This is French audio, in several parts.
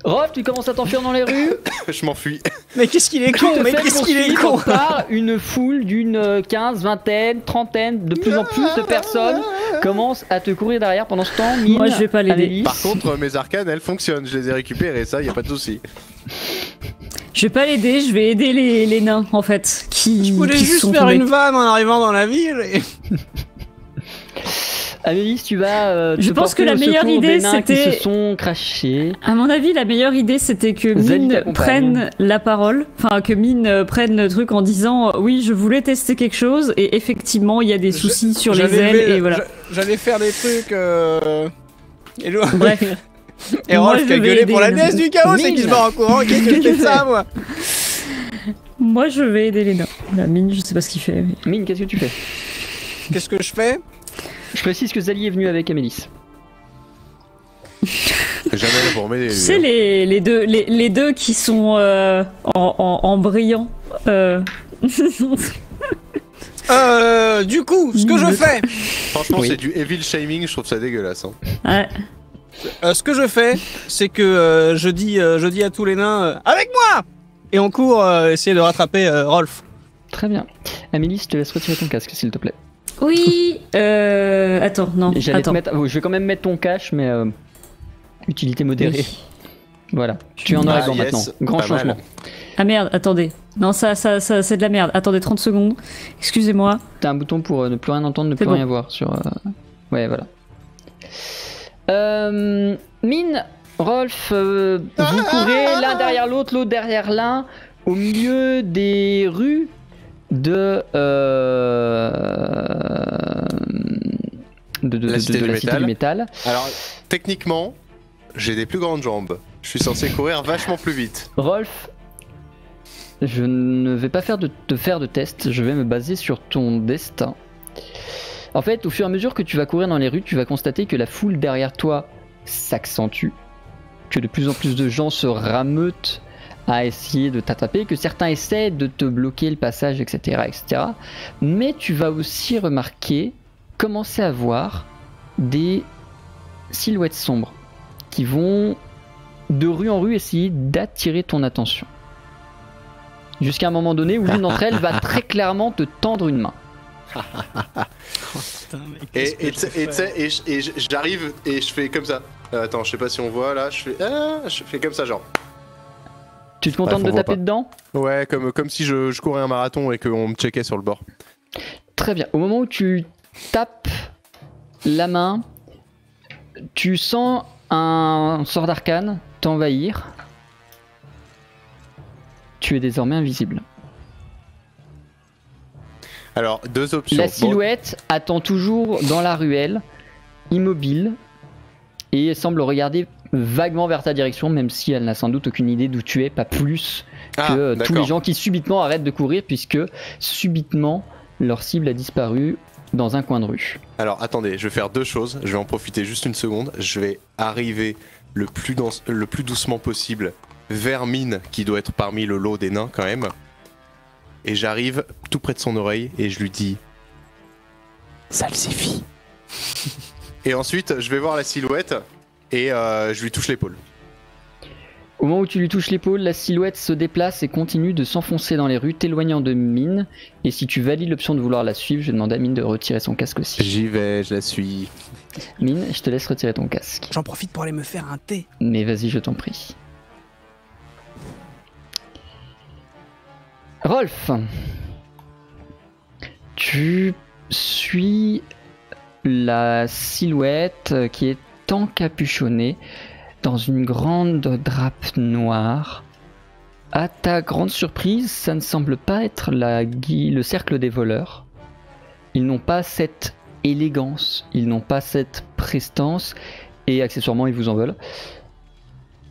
Rolf, tu commences à t'enfuir dans les rues. Je m'enfuis. Mais qu'est-ce qu'il est con, mais qu'est-ce qu'il est con. Par une foule d'une 15, vingtaine, trentaine, de plus en plus de personnes commencent à te courir derrière pendant ce temps. Mine, Moi, je vais pas l'aider. Amélie. Par contre, mes arcanes, elles fonctionnent. Je les ai récupérées, ça, y a pas de souci. Je vais pas l'aider, je vais aider les nains en fait. Je voulais qui juste sont faire tombés. une vanne en arrivant dans la ville. Et... Amélie, tu vas. Je te pense que porter la au meilleure secours idée, des nains qui c'était- se sont crachés. À mon avis, la meilleure idée c'était que Zali Mine t'accompagne. prenne la parole, enfin que Mine prenne le truc en disant oui, je voulais tester quelque chose et effectivement il y a des soucis sur les ailes et voilà. J'allais faire des trucs. Et Bref. Et Moi, Rolf je qui a vais gueulé aider pour la les déesse du chaos, c'est qui se barre en courant. Qu'est-ce que je fais de ça, moi? Moi je vais aider les nains. La Mine, je sais pas ce qu'il fait. Mais... Mine, qu'est-ce que tu fais? Qu'est-ce que je fais? Je précise que Zali est venu avec Amélis. Jamais là pour m'aider. Tu sais les deux qui sont en brillant. Du coup, ce que je fais, Franchement, Oui. c'est du evil shaming, je trouve ça dégueulasse. Hein. Ouais. ce que je fais, c'est que je dis à tous les nains, avec moi. Et on court essayer de rattraper Rolf. Très bien. Amélie, je te laisse retirer ton casque, s'il te plaît. Oui. Attends, non. J'allais te Attends. mettre. Je vais quand même mettre ton cache, mais utilité modérée. Oui. Voilà. Tu es en noir et blanc yes, maintenant. Grand pas mal. changement. Ah merde, attendez. Non, ça c'est de la merde. Attendez 30 secondes. Excusez-moi. T'as un bouton pour ne plus rien entendre, ne C'est plus bon. rien voir sur. Ouais, voilà. Mine, Rolf, vous courez l'un derrière l'autre, l'autre derrière l'un, au milieu des rues de La Cité du la Cité du Métal. Alors, techniquement, j'ai des plus grandes jambes. Je suis censé courir vachement plus vite. Rolf, je ne vais pas te faire de test, je vais me baser sur ton destin. En fait, au fur et à mesure que tu vas courir dans les rues, tu vas constater que la foule derrière toi s'accentue, que de plus en plus de gens se rameutent à essayer de t'attraper, que certains essaient de te bloquer le passage, etc., etc. Mais tu vas aussi commencer à voir des silhouettes sombres qui vont de rue en rue essayer d'attirer ton attention. Jusqu'à un moment donné où l'une d'entre elles va très clairement te tendre une main. Putain, mais Et qu'est-ce que je tu fais sais, et j'arrive et je fais comme ça. Attends, je sais pas si on voit là, je fais comme ça genre. Tu te contentes on de voit taper pas. dedans? Ouais, comme si je courais un marathon et qu'on me checkait sur le bord. Très bien. Au moment où tu tapes la main, tu sens un sort d'arcane t'envahir. Tu es désormais invisible. Alors, deux options. La Bon, silhouette attend toujours dans la ruelle, immobile, et semble regarder vaguement vers ta direction, même si elle n'a sans doute aucune idée d'où tu es, pas plus que tous les d'accord. gens qui subitement arrêtent de courir, puisque subitement leur cible a disparu dans un coin de rue. Alors, attendez, je vais faire deux choses. Je vais en profiter juste une seconde. Je vais arriver le plus doucement possible vers Mine, qui doit être parmi le lot des nains quand même. Et j'arrive tout près de son oreille et je lui dis Salsifie. Et ensuite, je vais voir la silhouette et je lui touche l'épaule. Au moment où tu lui touches l'épaule, la silhouette se déplace et continue de s'enfoncer dans les rues, t'éloignant de Mine. Et si tu valides l'option de vouloir la suivre, je vais demander à Mine de retirer son casque aussi. J'y vais, je la suis. Mine, je te laisse retirer ton casque. J'en profite pour aller me faire un thé. Mais vas-y, je t'en prie. Rolf, tu suis la silhouette qui est encapuchonnée dans une grande drape noire. À ta grande surprise, ça ne semble pas être le cercle des voleurs. Ils n'ont pas cette élégance, ils n'ont pas cette prestance, et accessoirement ils vous en veulent.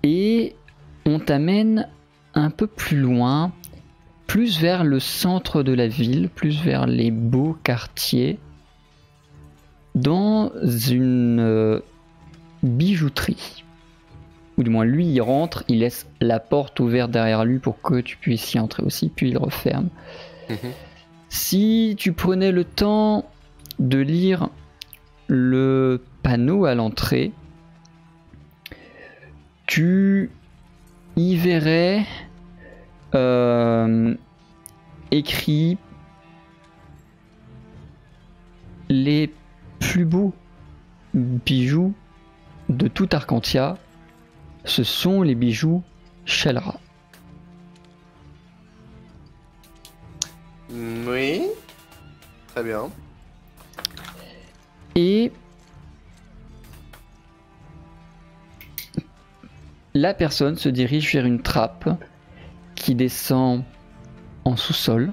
Et on t'amène un peu plus loin, plus vers le centre de la ville, plus vers les beaux quartiers, dans une bijouterie. Ou du moins lui il rentre, il laisse la porte ouverte derrière lui pour que tu puisses y entrer aussi, puis il referme. Si tu prenais le temps de lire le panneau à l'entrée, tu y verrait écrit les plus beaux bijoux de tout Arcantia, ce sont les bijoux Shelra. Oui. Très bien. Et la personne se dirige vers une trappe qui descend en sous-sol.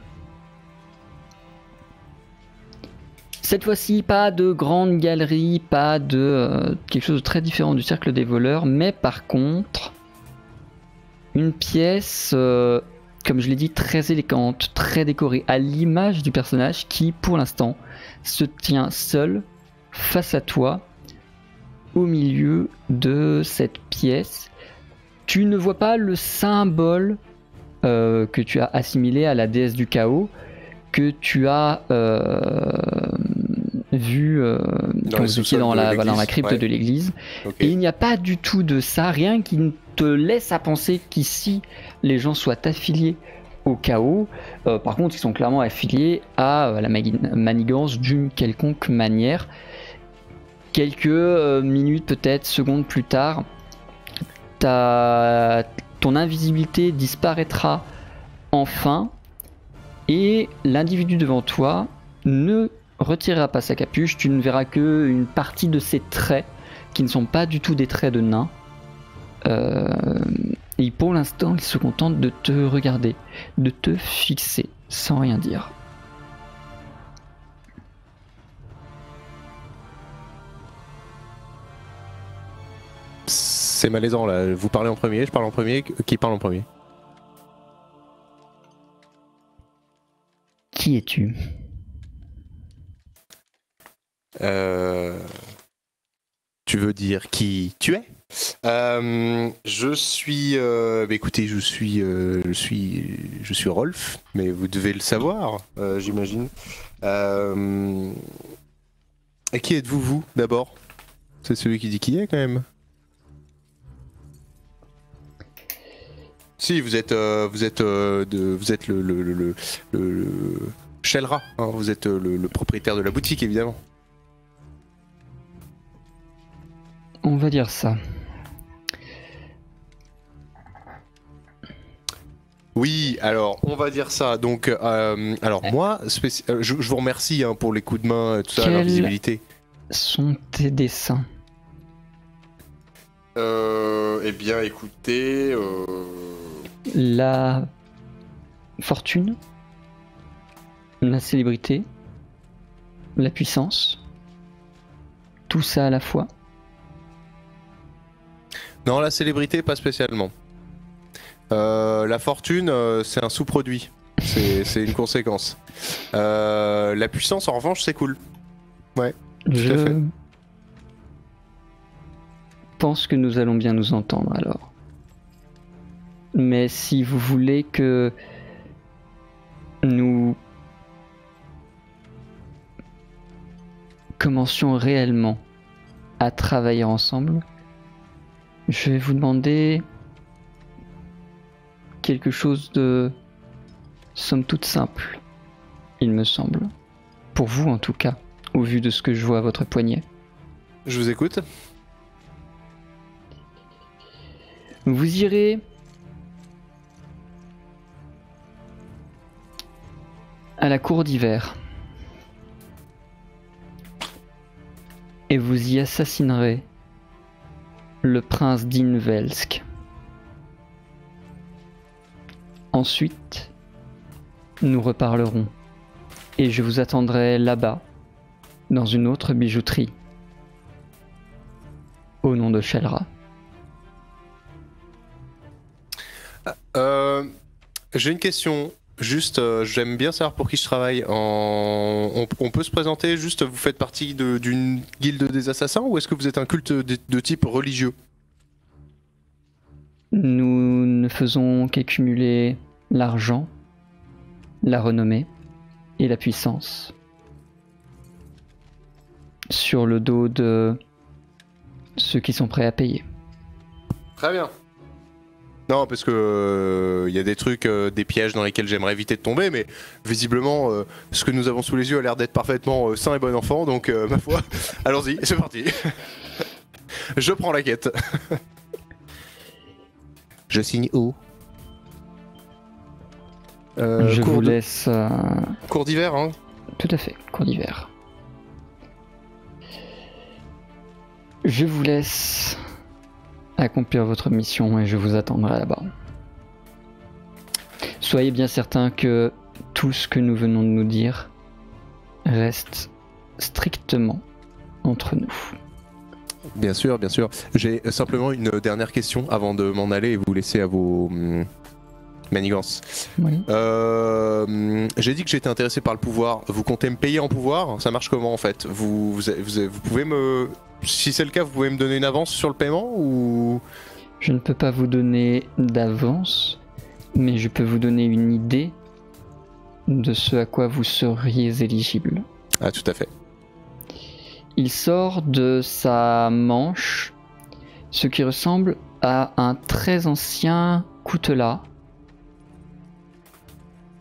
Cette fois-ci, pas de grande galerie, pas de quelque chose de très différent du cercle des voleurs, mais par contre, une pièce, comme je l'ai dit, très élégante, très décorée, à l'image du personnage qui, pour l'instant, se tient seul face à toi, au milieu de cette pièce. Tu ne vois pas le symbole que tu as assimilé à la déesse du chaos, que tu as vu quand vous étiez dans la crypte de l'église. Okay. Et il n'y a pas du tout de ça, rien qui ne te laisse à penser qu'ici les gens soient affiliés au chaos. Par contre, ils sont clairement affiliés à la manigance d'une quelconque manière. Quelques minutes, peut-être secondes plus tard, ton invisibilité disparaîtra enfin et l'individu devant toi ne retirera pas sa capuche. Tu ne verras que une partie de ses traits qui ne sont pas du tout des traits de nain. Et pour l'instant, il se contente de te regarder, de te fixer sans rien dire. C'est malaisant là, vous parlez en premier, je parle en premier, qui parle en premier? Qui es-tu? Tu veux dire qui tu es? Je suis, écoutez, je suis Rolf, mais vous devez le savoir, j'imagine. Et qui êtes-vous, vous, d'abord? C'est celui qui dit qui est, quand même. Si, vous êtes le Shelra, hein, vous êtes le propriétaire de la boutique, évidemment. On va dire ça. Oui, alors on va dire ça. Donc, alors moi, je vous remercie hein, pour les coups de main, tout ça, la visibilité. Sont tes dessins? Eh bien, écoutez, la fortune, la célébrité, la puissance, tout ça à la fois. Non, la célébrité, pas spécialement. La fortune, c'est un sous-produit. C'est une conséquence. La puissance, en revanche, c'est cool. Ouais, tout à fait. Je pense que nous allons bien nous entendre alors. Mais si vous voulez que nous commencions réellement à travailler ensemble, je vais vous demander quelque chose de somme toute simple, il me semble. Pour vous en tout cas, au vu de ce que je vois à votre poignet. Je vous écoute. Vous irez à la cour d'hiver et vous y assassinerez le prince d'Invelsk. Ensuite, nous reparlerons et je vous attendrai là-bas, dans une autre bijouterie, au nom de Shelra. J'ai une question. Juste, j'aime bien savoir pour qui je travaille. On peut se présenter, juste vous faites partie d'une guilde des assassins ou est-ce que vous êtes un culte de type religieux? Nous ne faisons qu'accumuler l'argent, la renommée et la puissance sur le dos de ceux qui sont prêts à payer. Très bien. Non, parce que y a des trucs, des pièges dans lesquels j'aimerais éviter de tomber, mais visiblement, ce que nous avons sous les yeux a l'air d'être parfaitement sain et bon enfant, donc ma foi, allons-y, c'est parti. Je prends la quête. Je signe où Je vous laisse... Cours d'hiver, hein. Tout à fait, cours d'hiver. Je vous laisse accomplir votre mission et je vous attendrai là-bas. Soyez bien certains que tout ce que nous venons de nous dire reste strictement entre nous. Bien sûr, bien sûr. J'ai simplement une dernière question avant de m'en aller et vous laisser à vos manigances. Oui. J'ai dit que j'étais intéressé par le pouvoir. Vous comptez me payer en pouvoir? Ça marche comment en fait? Vous pouvez me... Si c'est le cas, vous pouvez me donner une avance sur le paiement ou... Je ne peux pas vous donner d'avance, mais je peux vous donner une idée de ce à quoi vous seriez éligible. Ah, tout à fait. Il sort de sa manche ce qui ressemble à un très ancien coutelas.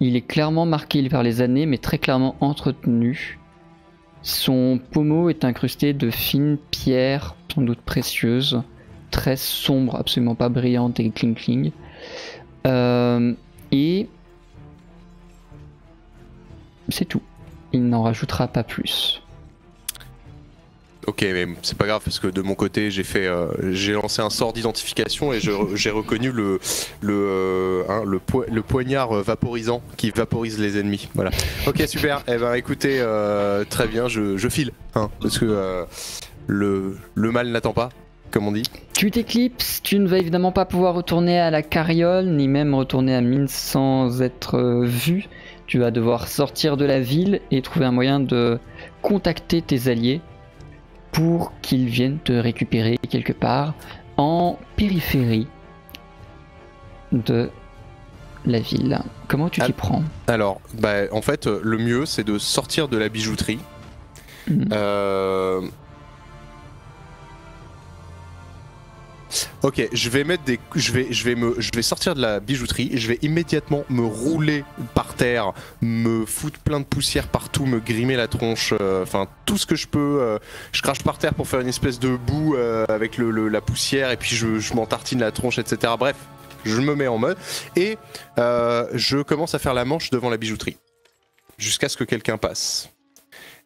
Il est clairement marqué par les années, mais très clairement entretenu. Son pommeau est incrusté de fines pierres, sans doute précieuses, très sombres, absolument pas brillantes et cling-cling. Et c'est tout. Il n'en rajoutera pas plus. Ok, mais c'est pas grave parce que de mon côté j'ai lancé un sort d'identification et j'ai reconnu le poignard vaporisant qui vaporise les ennemis. Voilà. Ok, super. Eh ben écoutez, très bien, je file, hein, parce que le mal n'attend pas, comme on dit. Tu t'éclipses, tu ne vas évidemment pas pouvoir retourner à la carriole, ni même retourner à mine sans être vu. Tu vas devoir sortir de la ville et trouver un moyen de contacter tes alliés pour qu'ils viennent te récupérer quelque part en périphérie de la ville. Comment tu t'y prends? Alors, en fait, le mieux c'est de sortir de la bijouterie. Ok, je vais sortir de la bijouterie, je vais immédiatement me rouler par terre, me foutre plein de poussière partout, me grimer la tronche, enfin tout ce que je peux. Je crache par terre pour faire une espèce de boue avec la poussière et puis je m'en tartine la tronche, etc. Bref, je me mets en mode et je commence à faire la manche devant la bijouterie jusqu'à ce que quelqu'un passe.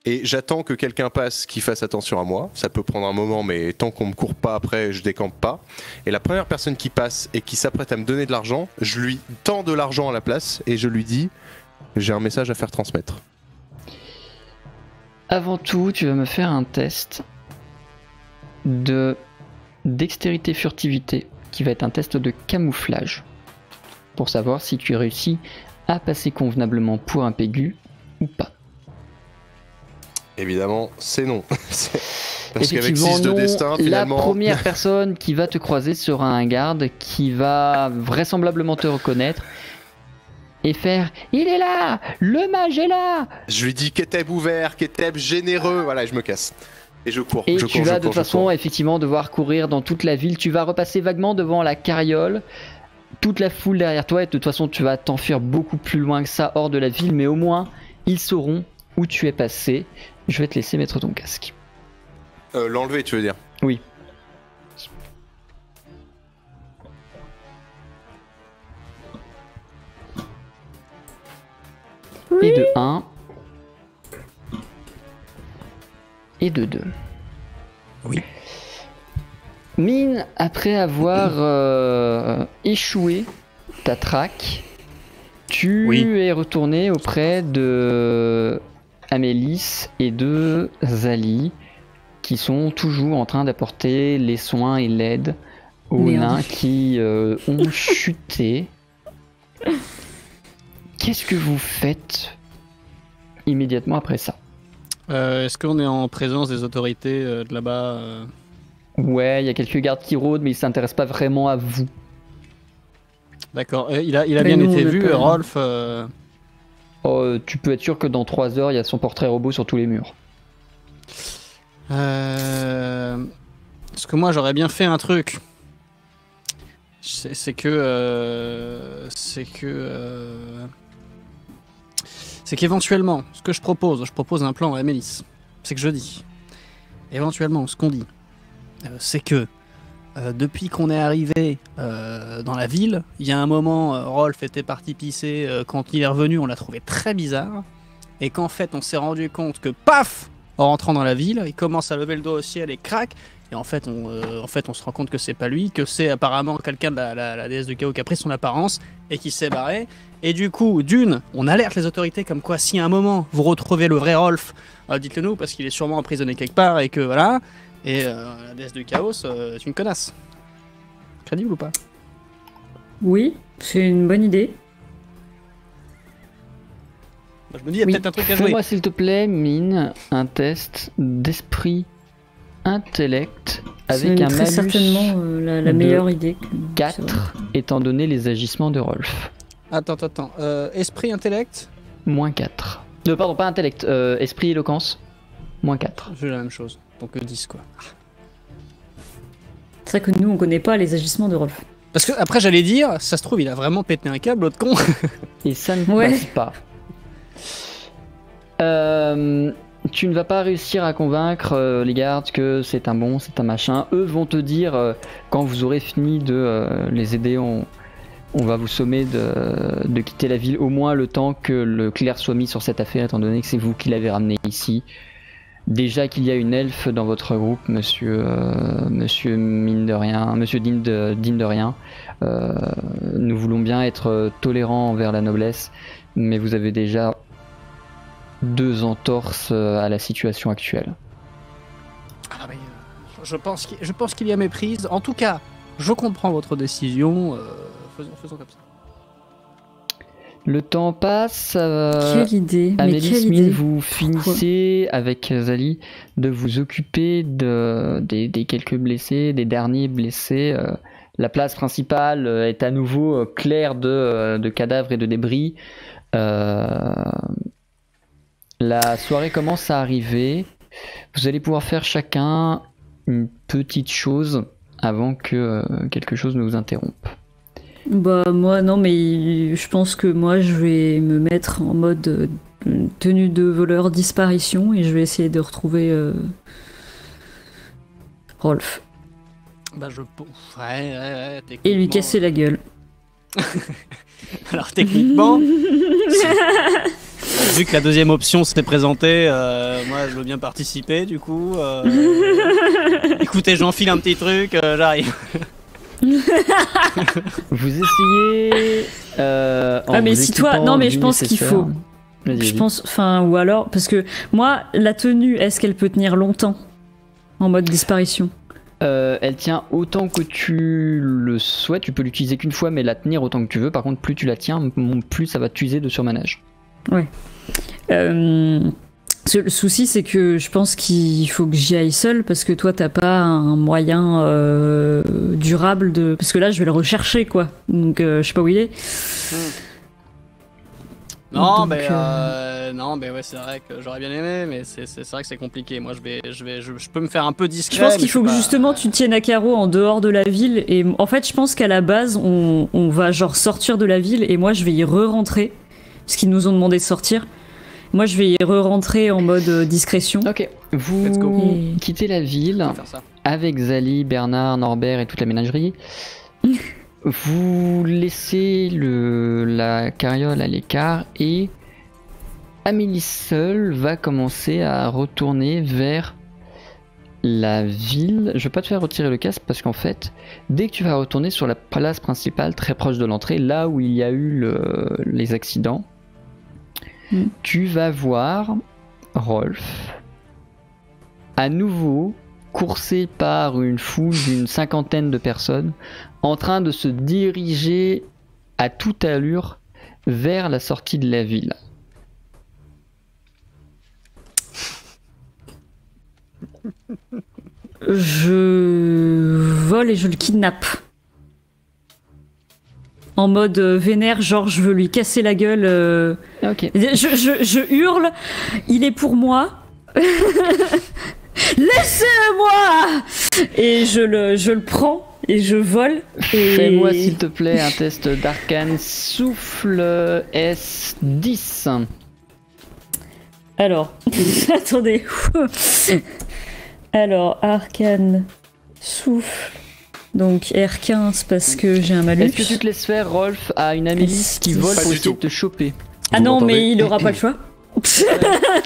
Et j'attends que quelqu'un passe qui fasse attention à moi. Ça peut prendre un moment, mais tant qu'on me court pas après, je décampe pas. Et la première personne qui passe et qui s'apprête à me donner de l'argent, je lui tends de l'argent à la place et je lui dis « J'ai un message à faire transmettre ». Avant tout, tu vas me faire un test de dextérité furtivité, qui va être un test de camouflage, pour savoir si tu réussis à passer convenablement pour un pégu ou pas. Évidemment, c'est non. Parce qu'avec Effectivement, 6 de non. destin, finalement... La première personne qui va te croiser sera un garde qui va vraisemblablement te reconnaître et faire « Il est là! Le mage est là !» Je lui dis Keteb ouvert, Keteb généreux, voilà, je me casse. Et je cours. Et tu vas de toute façon effectivement devoir courir dans toute la ville. Tu vas repasser vaguement devant la carriole, toute la foule derrière toi, et de toute façon tu vas t'enfuir beaucoup plus loin que ça hors de la ville, mais au moins ils sauront où tu es passé. Je vais te laisser mettre ton casque. L'enlever, tu veux dire? Oui. Et de 1. Et de 2. Oui. Mine, après avoir échoué ta traque, tu es retourné auprès de Amélis et de Zali, qui sont toujours en train d'apporter les soins et l'aide aux nains qui ont chuté. Qu'est-ce que vous faites immédiatement après ça? Est-ce qu'on est en présence des autorités de là-bas Ouais, il y a quelques gardes qui rôdent, mais ils s'intéressent pas vraiment à vous. D'accord. Il a bien été vu, Rolf tu peux être sûr que dans 3 heures, il y a son portrait robot sur tous les murs. Parce que moi, j'aurais bien fait un truc. C'est que c'est qu'éventuellement, ce que je propose un plan à Mélis. C'est que je dis, éventuellement, ce qu'on dit, c'est que depuis qu'on est arrivé dans la ville, il y a un moment, Rolf était parti pisser. Quand il est revenu, on l'a trouvé très bizarre. Et qu'en fait, on s'est rendu compte que, paf, en rentrant dans la ville, il commence à lever le doigt au ciel et craque. Et en fait, on se rend compte que c'est pas lui, que c'est apparemment quelqu'un de la déesse du chaos qui a pris son apparence et qui s'est barré. Et du coup, on alerte les autorités comme quoi, si à un moment vous retrouvez le vrai Rolf, dites-le nous parce qu'il est sûrement emprisonné quelque part et que voilà. Et la déesse du chaos, c'est une connasse. Crédible ou pas? Oui, c'est une bonne idée. Je me dis, il y a peut-être un truc à jouer. Fais-moi s'il te plaît, Mine, un test d'esprit intellect avec un très malus certainement la de meilleure idée. 4 étant donné les agissements de Rolf. Attends. Esprit, intellect? Moins 4. Pardon, pas intellect, esprit éloquence. Moins 4. J'ai la même chose. Donc 10 quoi. C'est vrai que nous on connaît pas les agissements de Rolf. Parce que après j'allais dire, ça se trouve il a vraiment pété un câble, l'autre con. Et ça ne passe pas. Tu ne vas pas réussir à convaincre les gardes que c'est un bon, c'est un machin. Eux vont te dire, quand vous aurez fini de les aider, on va vous sommer de quitter la ville, au moins le temps que le clair soit mis sur cette affaire, étant donné que c'est vous qui l'avez ramené ici. Déjà qu'il y a une elfe dans votre groupe, monsieur mine de rien, monsieur digne de rien. Nous voulons bien être tolérants envers la noblesse, mais vous avez déjà 2 entorses à la situation actuelle. Ah mais, je pense qu'il y a méprise. En tout cas, je comprends votre décision. Faisons comme ça. Le temps passe. Quelle idée. Amélie Smith, vous finissez avec Zali de vous occuper des quelques blessés, des derniers blessés. La place principale est à nouveau claire de cadavres et de débris. La soirée commence à arriver. Vous allez pouvoir faire chacun une petite chose avant que quelque chose ne vous interrompe. Bah moi non, mais je pense que moi je vais me mettre en mode tenue de voleur disparition et je vais essayer de retrouver Rolf. Bah ouais, et lui casser la gueule. Alors techniquement, vu que la deuxième option s'était présentée, moi je veux bien participer du coup. Écoutez, j'enfile un petit truc, j'arrive. Vous essayez. Mais si toi, non mais je pense qu'il faut. Je pense, enfin, ou alors, parce que moi, la tenue, est-ce qu'elle peut tenir longtemps en mode disparition? Elle tient autant que tu le souhaites. Tu peux l'utiliser qu'une fois, mais la tenir autant que tu veux. Par contre, plus tu la tiens, plus ça va t'user de surmanage. Ouais. Le souci, c'est que je pense qu'il faut que j'y aille seul parce que toi, t'as pas un moyen durable de. Parce que là, je vais le rechercher, quoi. Donc, je sais pas où il est. Non, donc, non, mais ouais, c'est vrai que j'aurais bien aimé, mais c'est vrai que c'est compliqué. Moi, je peux me faire un peu discret. Je pense qu'il faut que justement tu tiennes à carreau en dehors de la ville. Et en fait, je pense qu'à la base, on va genre sortir de la ville et moi, je vais y re-rentrer. Parce qu'ils nous ont demandé de sortir. Moi, je vais y re-rentrer en mode discrétion. Ok, vous quittez la ville avec Zali, Bernard, Norbert et toute la ménagerie. Vous laissez la carriole à l'écart et Amélie seule va commencer à retourner vers la ville. Je vais pas te faire retirer le casque parce qu'en fait, dès que tu vas retourner sur la place principale, très proche de l'entrée, là où il y a eu les accidents, tu vas voir Rolf à nouveau coursé par une foule d'une 50aine de personnes en train de se diriger à toute allure vers la sortie de la ville. Je vole et je le kidnappe. En mode vénère, genre je veux lui casser la gueule. Ok. Je hurle, il est pour moi. Laissez-moi. Et je le prends et je vole. Et... Fais-moi s'il te plaît un test d'arcane souffle S10. Alors, attendez. Alors, arcane souffle. Donc R15 parce que j'ai un malus. Est-ce que tu te laisses faire, Rolf, à une Amélis qui vole Pas pour du essayer tout. de te choper? Ah Vous non, m'entendez mais il aura pas le choix.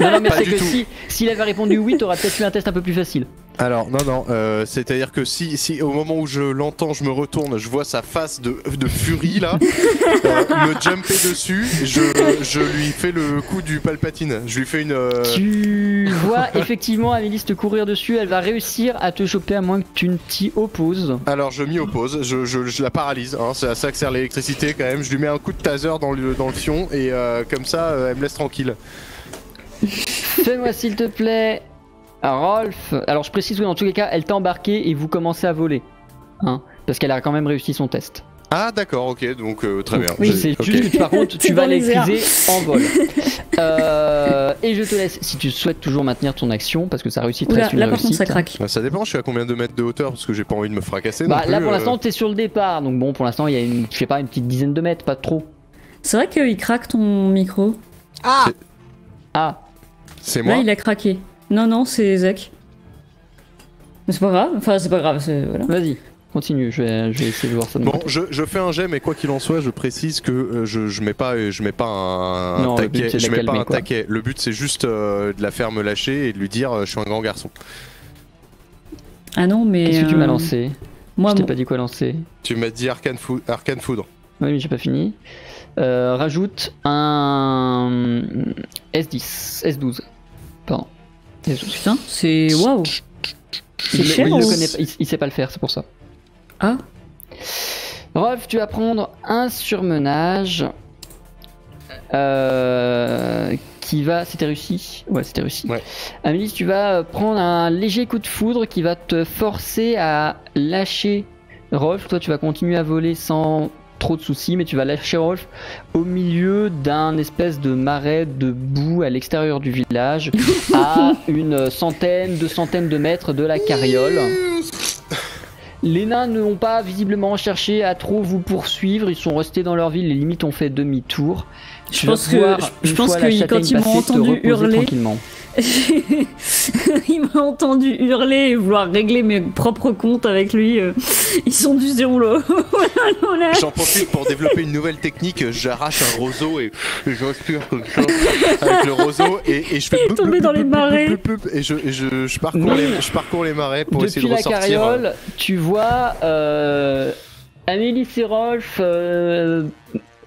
Non, mais Pas c'est du que tout. s'il avait répondu oui, t'auras peut-être eu un test un peu plus facile. Alors non, c'est-à-dire que si au moment où je l'entends, je me retourne, je vois sa face de furie là, me jumper dessus, je lui fais le coup du Palpatine, je lui fais une... Tu vois effectivement Amélis te courir dessus, elle va réussir à te choper à moins que tu ne t'y opposes. Alors je m'y oppose, je la paralyse, hein, ça sert l'électricité quand même, je lui mets un coup de taser dans le fion et comme ça elle me laisse tranquille. Fais-moi s'il te plaît, Rolf. Alors je précise, oui, dans tous les cas, elle t'a embarqué et vous commencez à voler. Hein, parce qu'elle a quand même réussi son test. Ah d'accord, ok, donc très bien. Oui, c'est Ok. juste que par contre, C'est tu vas dans les airs. l'électriser en vol. Et je te laisse, si tu souhaites toujours maintenir ton action, parce que ça réussit très Oula, une là par contre réussite. ça craque. Ça dépend, je suis à combien de mètres de hauteur parce que j'ai pas envie de me fracasser. Bah, non plus, là pour l'instant, t'es sur le départ, donc bon, pour l'instant, il y a une, je sais pas, une petite dizaine de mètres, pas trop. C'est vrai qu'il craque ton micro. Ah Ah, c'est moi. Là il a craqué. Non, c'est Zach. Mais c'est pas grave, enfin c'est pas grave, voilà. vas-y, continue, je vais essayer de voir ça de mon Bon, côté. je fais un jet, mais quoi qu'il en soit, je précise que je mets pas un Non, le but, taquet. c'est de Je la mets pas calmer, un quoi. taquet. Le but c'est juste de la faire me lâcher et de lui dire je suis un grand garçon. Ah non, mais. Qu'est-ce que tu m'as lancé? Moi, Je t'ai mon- pas dit quoi lancer. Tu m'as dit arcane foudre. Oui, mais j'ai pas fini. Rajoute un S10, S12. Pardon. S12. Putain, c'est. Waouh! C'est Il, cher il ou- le connaît pas, il sait pas le faire, c'est pour ça. Ah, Rolf, tu vas prendre un surmenage qui va... C'était réussi? Ouais, c'était réussi. Ouais. Amélie, tu vas prendre un léger coup de foudre qui va te forcer à lâcher Rolf. Toi, tu vas continuer à voler sans trop de soucis, mais tu vas lâcher Rolf au milieu d'un espèce de marais de boue à l'extérieur du village, à une centaine, 200 de mètres de la carriole. Les nains n'ont pas visiblement cherché à trop vous poursuivre, ils sont restés dans leur ville, les limites ont fait demi-tour. Je Tu vas pense que- pouvoir, je une pense fois que la quand châtaigne ils m'ont passée, te entendu reposer hurler- tranquillement. il m'a entendu hurler et vouloir régler mes propres comptes avec lui. Ils sont du zéro là. J'en profite pour développer une nouvelle technique. J'arrache un roseau et je respire comme ça avec le roseau et je fais. Il est tombé dans les marais. Et je parcours les marais pour essayer Depuis de la ressortir. carriole, tu vois Amélie et Rolf,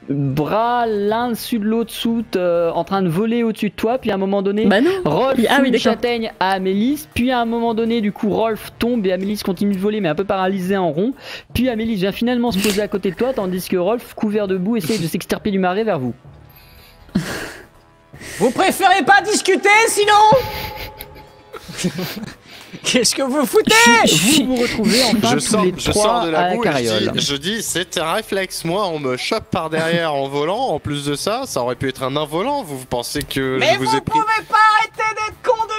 bras l'un dessus de l'autre en train de voler au-dessus de toi, puis à un moment donné, Bah non. Rolf Ah fout oui, une d'accord. châtaigne à Amélis, puis à un moment donné, du coup, Rolf tombe et Amélis continue de voler, mais un peu paralysée en rond. Puis Amélis vient finalement se poser à côté de toi, tandis que Rolf, couvert de boue, essaye de s'extirper du marais vers vous. Vous préférez pas discuter sinon? Qu'est-ce que vous foutez? Vous vous retrouvez enfin tous les Je trois sors de à la la boue et carriole. je dis c'est un réflexe. Moi, on me chope par derrière en volant. En plus de ça, ça aurait pu être un involant. Vous pensez que Mais je vous ai pris pouvez pas arrêter d'être con 2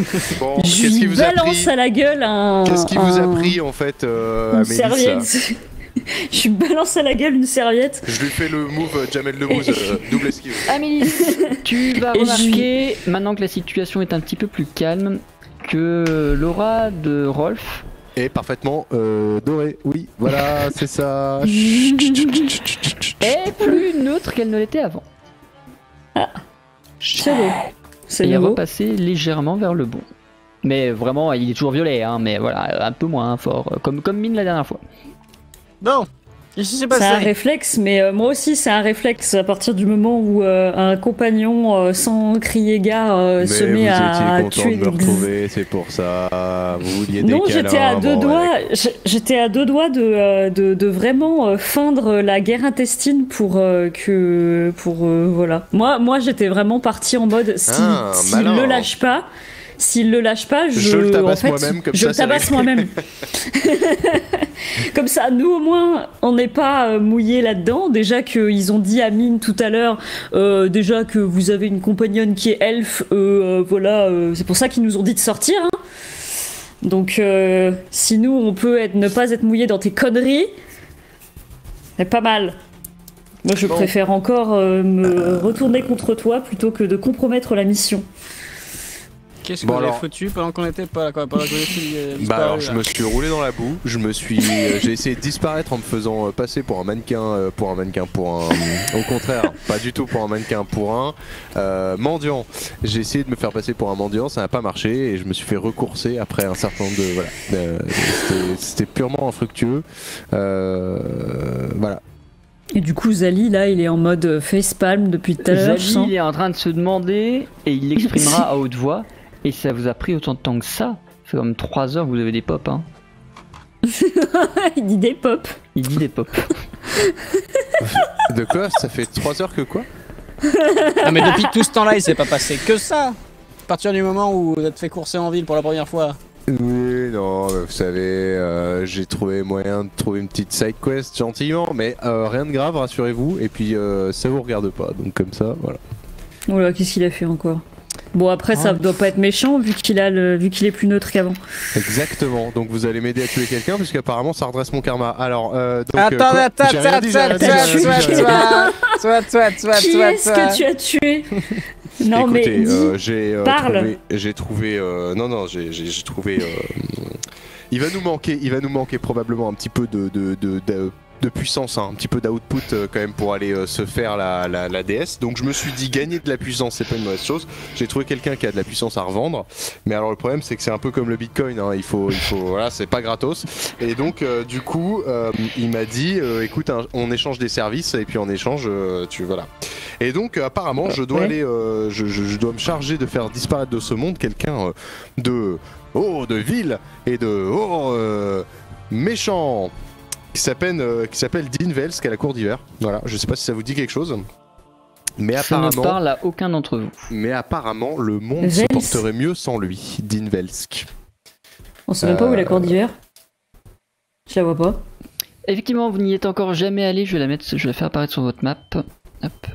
minutes. Bon, Je qu'est-ce qui lui vous a balance pris à la gueule un. Qu'est-ce qui vous a pris en fait, Une Amélis, là serviette. Je lui balance à la gueule une serviette. Je lui fais le move Jamel Debbouze, double esquive. Amélie, tu vas Et remarquer, maintenant que la situation est un petit peu plus calme, que l'aura de Rolf Et parfaitement doré. Oui, voilà, c'est ça. est plus neutre qu'elle ne l'était avant. C'est beau. C'est Et est nouveau. repassé légèrement vers le bon. Mais vraiment, il est toujours violet, hein, mais voilà, un peu moins fort, comme mine la dernière fois. Bon, qu'est-ce qui s'est C'est un passé? réflexe, mais moi aussi c'est un réflexe à partir du moment où un compagnon sans crier gare se met à tuer de me retrouver, c'est pour ça. Vous vouliez des Non, câlins, j'étais à deux bon, doigts. ouais. J'étais à deux doigts de vraiment feindre la guerre intestine pour voilà. Moi, j'étais vraiment partie en mode s'il malin. le lâche pas. S'il le lâche pas, Je le tabasse en fait, moi-même, comme je ça, le c'est tabasse réglé. moi-même. Comme ça, nous au moins, on n'est pas mouillés là-dedans. Déjà qu'ils ont dit à Mine tout à l'heure, déjà que vous avez une compagnonne qui est elfe, voilà, c'est pour ça qu'ils nous ont dit de sortir. Hein. Donc si nous on peut ne pas être mouillé dans tes conneries, c'est pas mal. Moi je préfère encore me retourner contre toi plutôt que de compromettre la mission. Qu'est-ce que vous avez foutu pendant qu'on était pas là, pendant que alors je me suis roulé dans la boue, j'ai essayé de disparaître en me faisant passer pour un mannequin, au contraire, pas du tout pour un mannequin, pour un mendiant. J'ai essayé de me faire passer pour un mendiant, ça n'a pas marché et je me suis fait recourser après un certain nombre de, voilà, c'était purement infructueux, voilà. Et du coup, Zali, là, il est en mode facepalm depuis tout à l'heure. Zali, il est en train de se demander, et il l'exprimera à haute voix, et ça vous a pris autant de temps que ça? Ça fait comme 3 heures que vous avez des pops, hein. Il dit des pops. Il dit des pops. De quoi? Ça fait 3 heures que quoi? Non mais depuis tout ce temps-là, il s'est pas passé que ça. À partir du moment où vous êtes fait courser en ville pour la première fois. Oui, non, vous savez, j'ai trouvé moyen de trouver une petite side quest gentiment, mais rien de grave, rassurez-vous, et puis ça vous regarde pas, donc comme ça, voilà. Oula, qu'est-ce qu'il a fait encore? Bon, après, ça doit pas être méchant vu qu'il est plus neutre qu'avant. Exactement, donc vous allez m'aider à tuer quelqu'un, puisqu'apparemment ça redresse mon karma. Alors, donc. Attends, Qui est-ce que tu as tué? Non. Écoutez, mais j'ai trouvé il va nous manquer probablement un petit peu de puissance, hein, un petit peu d'output quand même pour aller se faire la DS. Donc je me suis dit, gagner de la puissance c'est pas une mauvaise chose. J'ai trouvé quelqu'un qui a de la puissance à revendre, mais alors le problème c'est que c'est un peu comme le Bitcoin, hein, il faut voilà, c'est pas gratos. Et donc du coup il m'a dit écoute, on échange des services et puis en échange voilà. Et donc apparemment je dois aller je dois me charger de faire disparaître de ce monde quelqu'un de vil et de méchant, qui s'appelle Dean Velsk à la cour d'hiver. Voilà, je sais pas si ça vous dit quelque chose. Mais apparemment, ça ne parle à aucun d'entre vous. Mais apparemment, le monde se porterait mieux sans lui, Dean Velsk. On sait même pas où est la cour d'hiver. Je la vois pas. Effectivement, vous n'y êtes encore jamais allé. Je vais la faire apparaître sur votre map. Hop.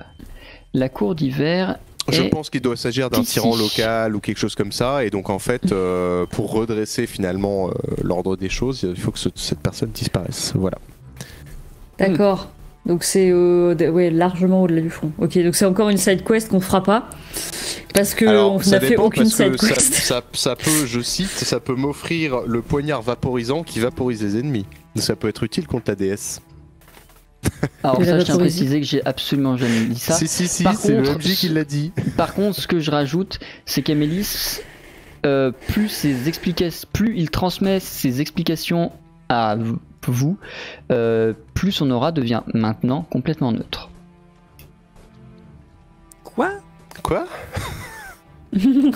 La cour d'hiver. Je pense qu'il doit s'agir d'un tyran local ou quelque chose comme ça, et donc en fait, pour redresser finalement l'ordre des choses, il faut que cette personne disparaisse. Voilà. D'accord. Donc c'est largement au-delà du front. Ok, donc c'est encore une side quest qu'on fera pas parce que on n'a fait aucune side quest. Ça peut, je cite, ça peut m'offrir le poignard vaporisant qui vaporise les ennemis. Ça peut être utile contre la DS. Alors ça, je tiens à préciser que j'ai absolument jamais dit ça. Si, c'est le MJ qui l'a dit. Par contre, ce que je rajoute, c'est qu'Amélis, plus il transmet ses explications à vous, plus son aura devient maintenant complètement neutre. Quoi Quoi?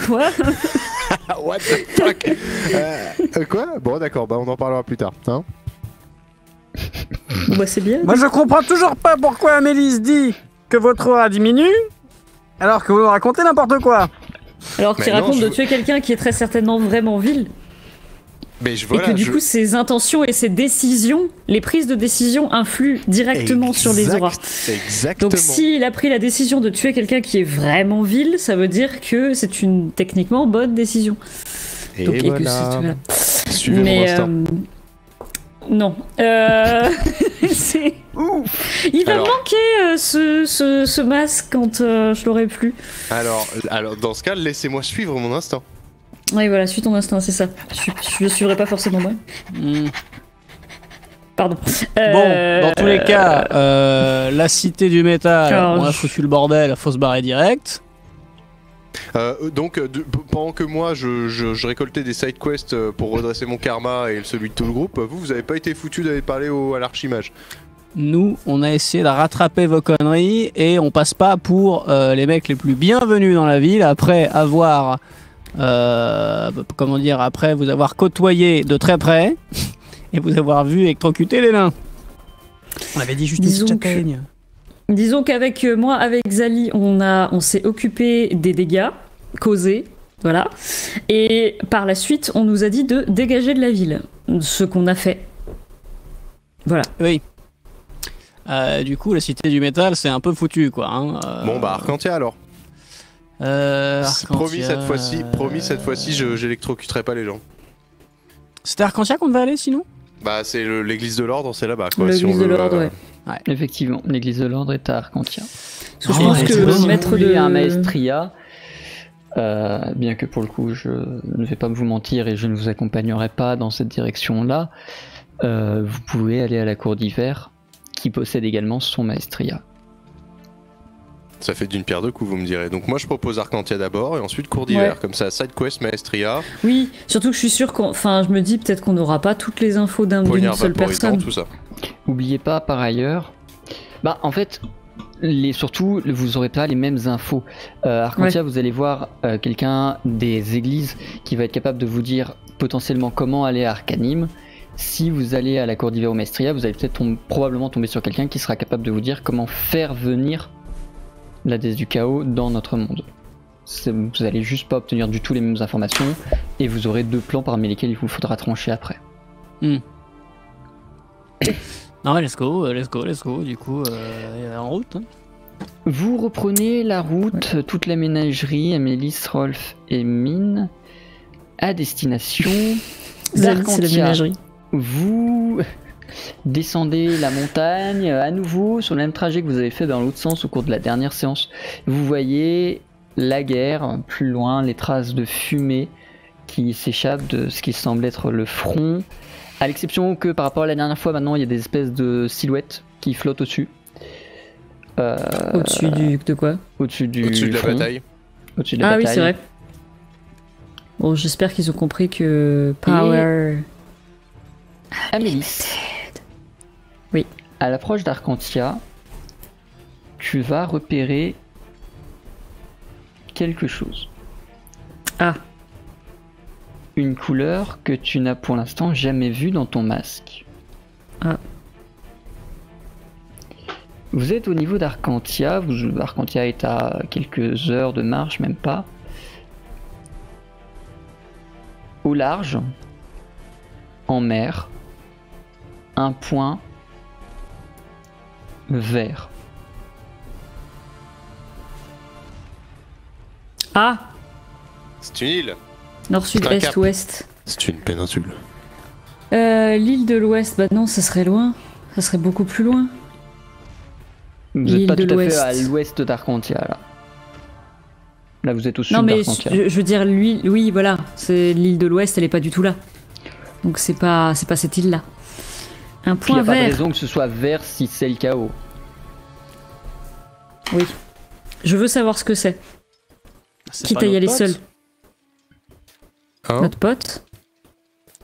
What the fuck? Quoi? Bon d'accord, on en parlera plus tard, hein. Bah c'est bien. Moi je comprends toujours pas pourquoi Amélis dit que votre aura diminue alors que vous racontez n'importe quoi. Alors qu'il raconte de tuer quelqu'un qui est très certainement vraiment vil. Mais et que du coup ses intentions et ses décisions, les prises de décision influent directement sur les auras. Exactement. Donc s'il a pris la décision de tuer quelqu'un qui est vraiment vil, ça veut dire que c'est une techniquement bonne décision. Et donc, voilà. Et que voilà. Suivez mon instinct. Non. Il va manquer ce masque quand je l'aurai plus. Alors dans ce cas, laissez-moi suivre mon instinct. Oui, voilà, suis ton instinct, c'est ça. Je le suivrai pas forcément moi. Pardon. Bon, dans tous les cas, la cité du métal, on a foutu le bordel, faut se barrer direct. Donc pendant que moi je récoltais des side quests pour redresser mon karma et celui de tout le groupe, vous avez pas été foutu d'aller parler à l'archimage? Nous, on a essayé de rattraper vos conneries et on passe pas pour les mecs les plus bienvenus dans la ville après avoir après vous avoir côtoyé de très près et vous avoir vu électrocuter les nains. On avait dit juste une châtaigne. Disons qu'avec moi, avec Zali, on s'est occupé des dégâts causés, voilà. Et par la suite, on nous a dit de dégager de la ville, ce qu'on a fait. Voilà. Oui. Du coup, la cité du métal, c'est un peu foutu, quoi. Hein. Bon bah Arcantia alors. Arcantia... Promis cette fois-ci, j'électrocuterai pas les gens. C'était Arcantia qu'on devait aller sinon? Bah c'est l'église de l'ordre, c'est là-bas quoi. L'église de l'ordre, ouais. Effectivement, l'église de l'ordre est à Arcantia. Parce que je pense que le maître de un Maestria, bien que pour le coup je ne vais pas vous mentir et je ne vous accompagnerai pas dans cette direction-là, vous pouvez aller à la cour d'hiver qui possède également son Maestria. Ça fait d'une pierre deux coups, vous me direz. Donc moi je propose Arcantia d'abord et ensuite cour d'hiver. Comme ça, side quest, Maestria. Oui, surtout que je suis sûr enfin je me dis peut-être qu'on n'aura pas toutes les infos d'une seule personne. Tout ça. Oubliez pas par ailleurs, bah en fait, surtout vous aurez pas les mêmes infos. Arcantia, vous allez voir quelqu'un des églises qui va être capable de vous dire potentiellement comment aller à Arcanime. Si vous allez à la cour d'hiver au Maestria, vous allez peut-être probablement tomber sur quelqu'un qui sera capable de vous dire comment faire venir la déesse du chaos dans notre monde. Vous allez juste pas obtenir du tout les mêmes informations et vous aurez 2 plans parmi lesquels il vous faudra trancher après. Non, let's go, du coup, en route. Hein. Vous reprenez la route, toute la ménagerie, Amélis, Rolf et Mine, à destination d'Arcantia. Vous descendez la montagne à nouveau sur le même trajet que vous avez fait dans l'autre sens au cours de la dernière séance. Vous voyez la guerre, plus loin, les traces de fumée qui s'échappent de ce qui semble être le front, à l'exception que par rapport à la dernière fois, maintenant il y a des espèces de silhouettes qui flottent au-dessus. Au-dessus de quoi? Au-dessus de la bataille. Au-dessus de la bataille. Oui, c'est vrai. Bon, j'espère qu'ils ont compris que Power... Amélis. Oui. À l'approche d'Arcantia, tu vas repérer quelque chose. Ah. Une couleur que tu n'as pour l'instant jamais vue dans ton masque. Ah. Vous êtes au niveau d'Arcantia. Arcantia est à quelques heures de marche, même pas. Au large, en mer, un point vert. Ah. C'est une île. Nord, sud, C'est un est, cap. ouest. C'est une péninsule. L'île de l'ouest, bah non, ça serait loin. Ça serait beaucoup plus loin. Vous n'êtes L'île pas de tout à fait l'ouest. à l'ouest d'Arcantia là. Là vous êtes au sud Non mais d'Arcantia. je veux dire, oui, voilà, c'est l'île de l'ouest, elle est pas du tout là. Donc c'est pas cette île là. Un Puis il point n'y a pas de vert. raison que ce soit vert si c'est le chaos. Oui. Je veux savoir ce que c'est. C'est Quitte pas à y notre aller pote, seul. Hein Notre pote.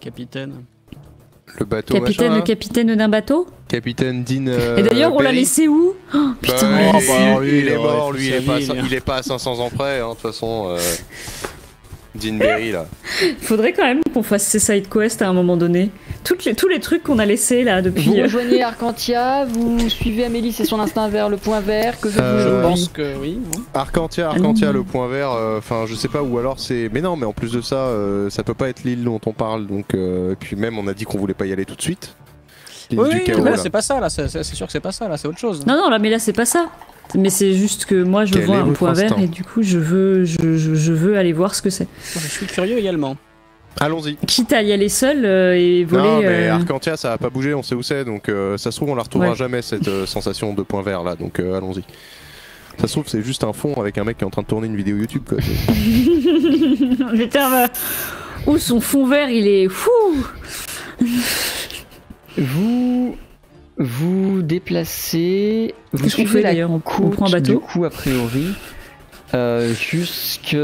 Capitaine. Le bateau Capitaine, machin, le là. capitaine d'un bateau. Capitaine Dean. Et d'ailleurs, on l'a Berry. laissé où? Oh, putain. Bah, Oh, il, bah, lui, il est mort, ouais, lui, sa vie, il est pas à 500 ans près, hein, de toute façon. Dean Berry, là. Faudrait quand même qu'on fasse ces side quests à un moment donné. Tous les trucs qu'on a laissés là Vous depuis. rejoignez Arcantia, vous suivez Amélis et son instinct vers le point vert. Que faites-vous Je aujourd'hui? pense que oui. non. Arcantia, le point vert, enfin je sais pas, ou alors c'est... Mais non, mais en plus de ça, ça peut pas être l'île dont on parle, donc... et puis même on a dit qu'on voulait pas y aller tout de suite. L'île Oui, du chaos, mais là là. c'est pas ça, là, c'est sûr que c'est pas ça, là, c'est autre chose. Non, non, là, mais là, c'est pas ça. Mais c'est juste que moi, je Quel vois est un votre point vert instinct et du coup, je veux aller voir ce que c'est. Je suis curieux également. Allons-y. Quitte à y aller seul et voler. Non, mais Arcantia ça a pas bougé, on sait où c'est, donc ça se trouve on la retrouvera Ouais. jamais cette sensation de point vert là, donc allons-y. Ça se trouve c'est juste un fond avec un mec qui est en train de tourner une vidéo YouTube quoi. Putain, bah. Ouh, son fond vert, il est fou. Vous déplacez, vous Qu'est-ce qu'on suivez fait, la d'ailleurs? On côte prend un bateau du coup a priori jusque...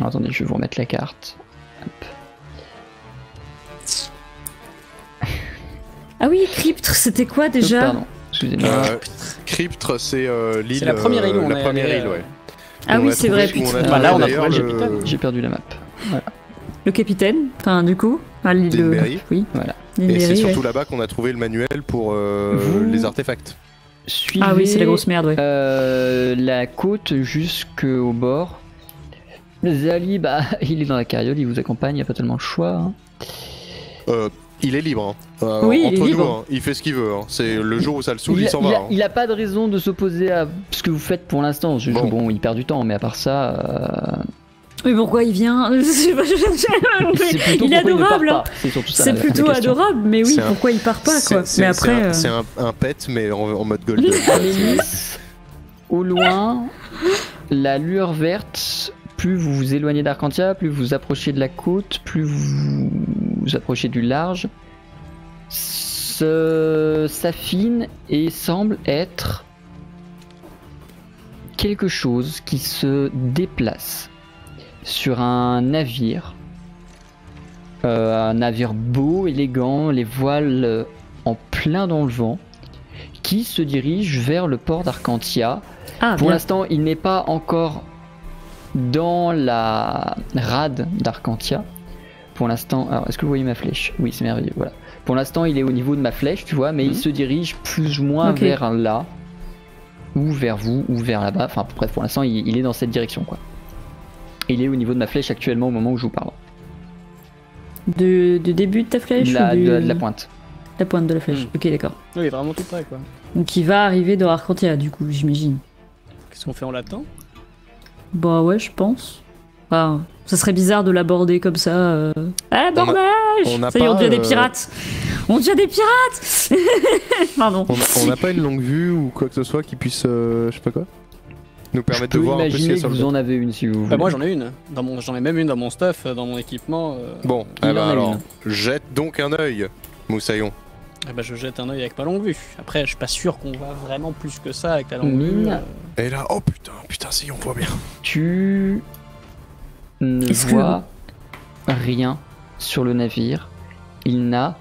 Attendez, je vais vous remettre la carte. Hop. Ah oui, Cryptre, c'était quoi déjà? Pardon, excusez-moi. Cryptre c'est l'île... C'est la première île où on la est première allé, île, ouais. Ah On oui, a c'est trouvé- vrai, où on a putain. trouvé Bah, là, on a d'ailleurs trouvé le capitaine. J'ai perdu la map. Le capitaine, enfin, du coup. Enfin, l'île de. Deanberry. Oui, Voilà. Et c'est Deanberry, surtout ouais. là-bas qu'on a trouvé le manuel pour Vous- les artefacts. Suivez Ah oui, c'est la grosse merde, ouais. la côte jusqu'au bord. Zali, bah, il est dans la carriole, il vous accompagne, il n'y a pas tellement de choix. Hein. Il est libre. Hein. Oui, il est entre libre. nous, hein, il fait ce qu'il veut. Hein. C'est le jour où ça le saoule, il Il, s'en il va. a, hein. il a pas de raison de s'opposer à ce que vous faites pour l'instant. Bon. Bon, il perd du temps, mais à part ça, Mais pourquoi il vient? C'est plutôt Il est pourquoi ne part adorable, pas. hein. C'est surtout ça. C'est la plutôt question. adorable, mais oui, C'est un- pourquoi il part pas quoi? Mais après, C'est un pet, mais en mode golden. Amélis, au loin, la lueur verte, plus vous vous éloignez d'Arcantia, plus vous approchez de la côte, plus vous vous approchez du large, s'affine et semble être quelque chose qui se déplace sur un navire beau, élégant, les voiles en plein dans le vent, qui se dirige vers le port d'Arcantia. ah, Pour bien. l'instant, il n'est pas encore dans la rade d'Arcantia. Pour l'instant, alors est-ce que vous voyez ma flèche? Oui, c'est merveilleux, voilà. Pour l'instant, il est au niveau de ma flèche, tu vois, mais il se dirige plus ou moins Ok. vers là, ou vers vous, ou vers là-bas. Enfin, bref, pour l'instant, il est dans cette direction, quoi. Il est au niveau de ma flèche actuellement au moment où je vous parle. De début de ta flèche ou De du- la pointe. La pointe de la flèche. Hmm. Ok, d'accord. Oui, vraiment tout près quoi. Donc il va arriver dans Arcantia, du coup, j'imagine. Qu'est-ce qu'on fait, on l'attend? Bah ouais, je pense. Enfin, ça serait bizarre de l'aborder comme ça. Ah, abordage! on n'a Ça y est, on pas, devient des pirates! On devient des pirates! Pardon. On n'a pas une longue vue ou quoi que ce soit qui puisse, je sais pas quoi, nous Je permettre de peux voir un peu ce qu'il y imaginer a que sur le vous bateau. en avez une si vous voulez. Bah moi j'en ai une. J'en ai même une dans mon stuff, dans mon équipement. Bon, Il eh ben en a alors, une. jette donc un œil, Moussaillon. Eh bah je jette un œil avec ma longue vue. Après je suis pas sûr qu'on voit vraiment plus que ça avec la longue vue. Mine. Et là, oh putain, si on voit bien. Tu ne Est-ce que- vois rien sur le navire. Il n'a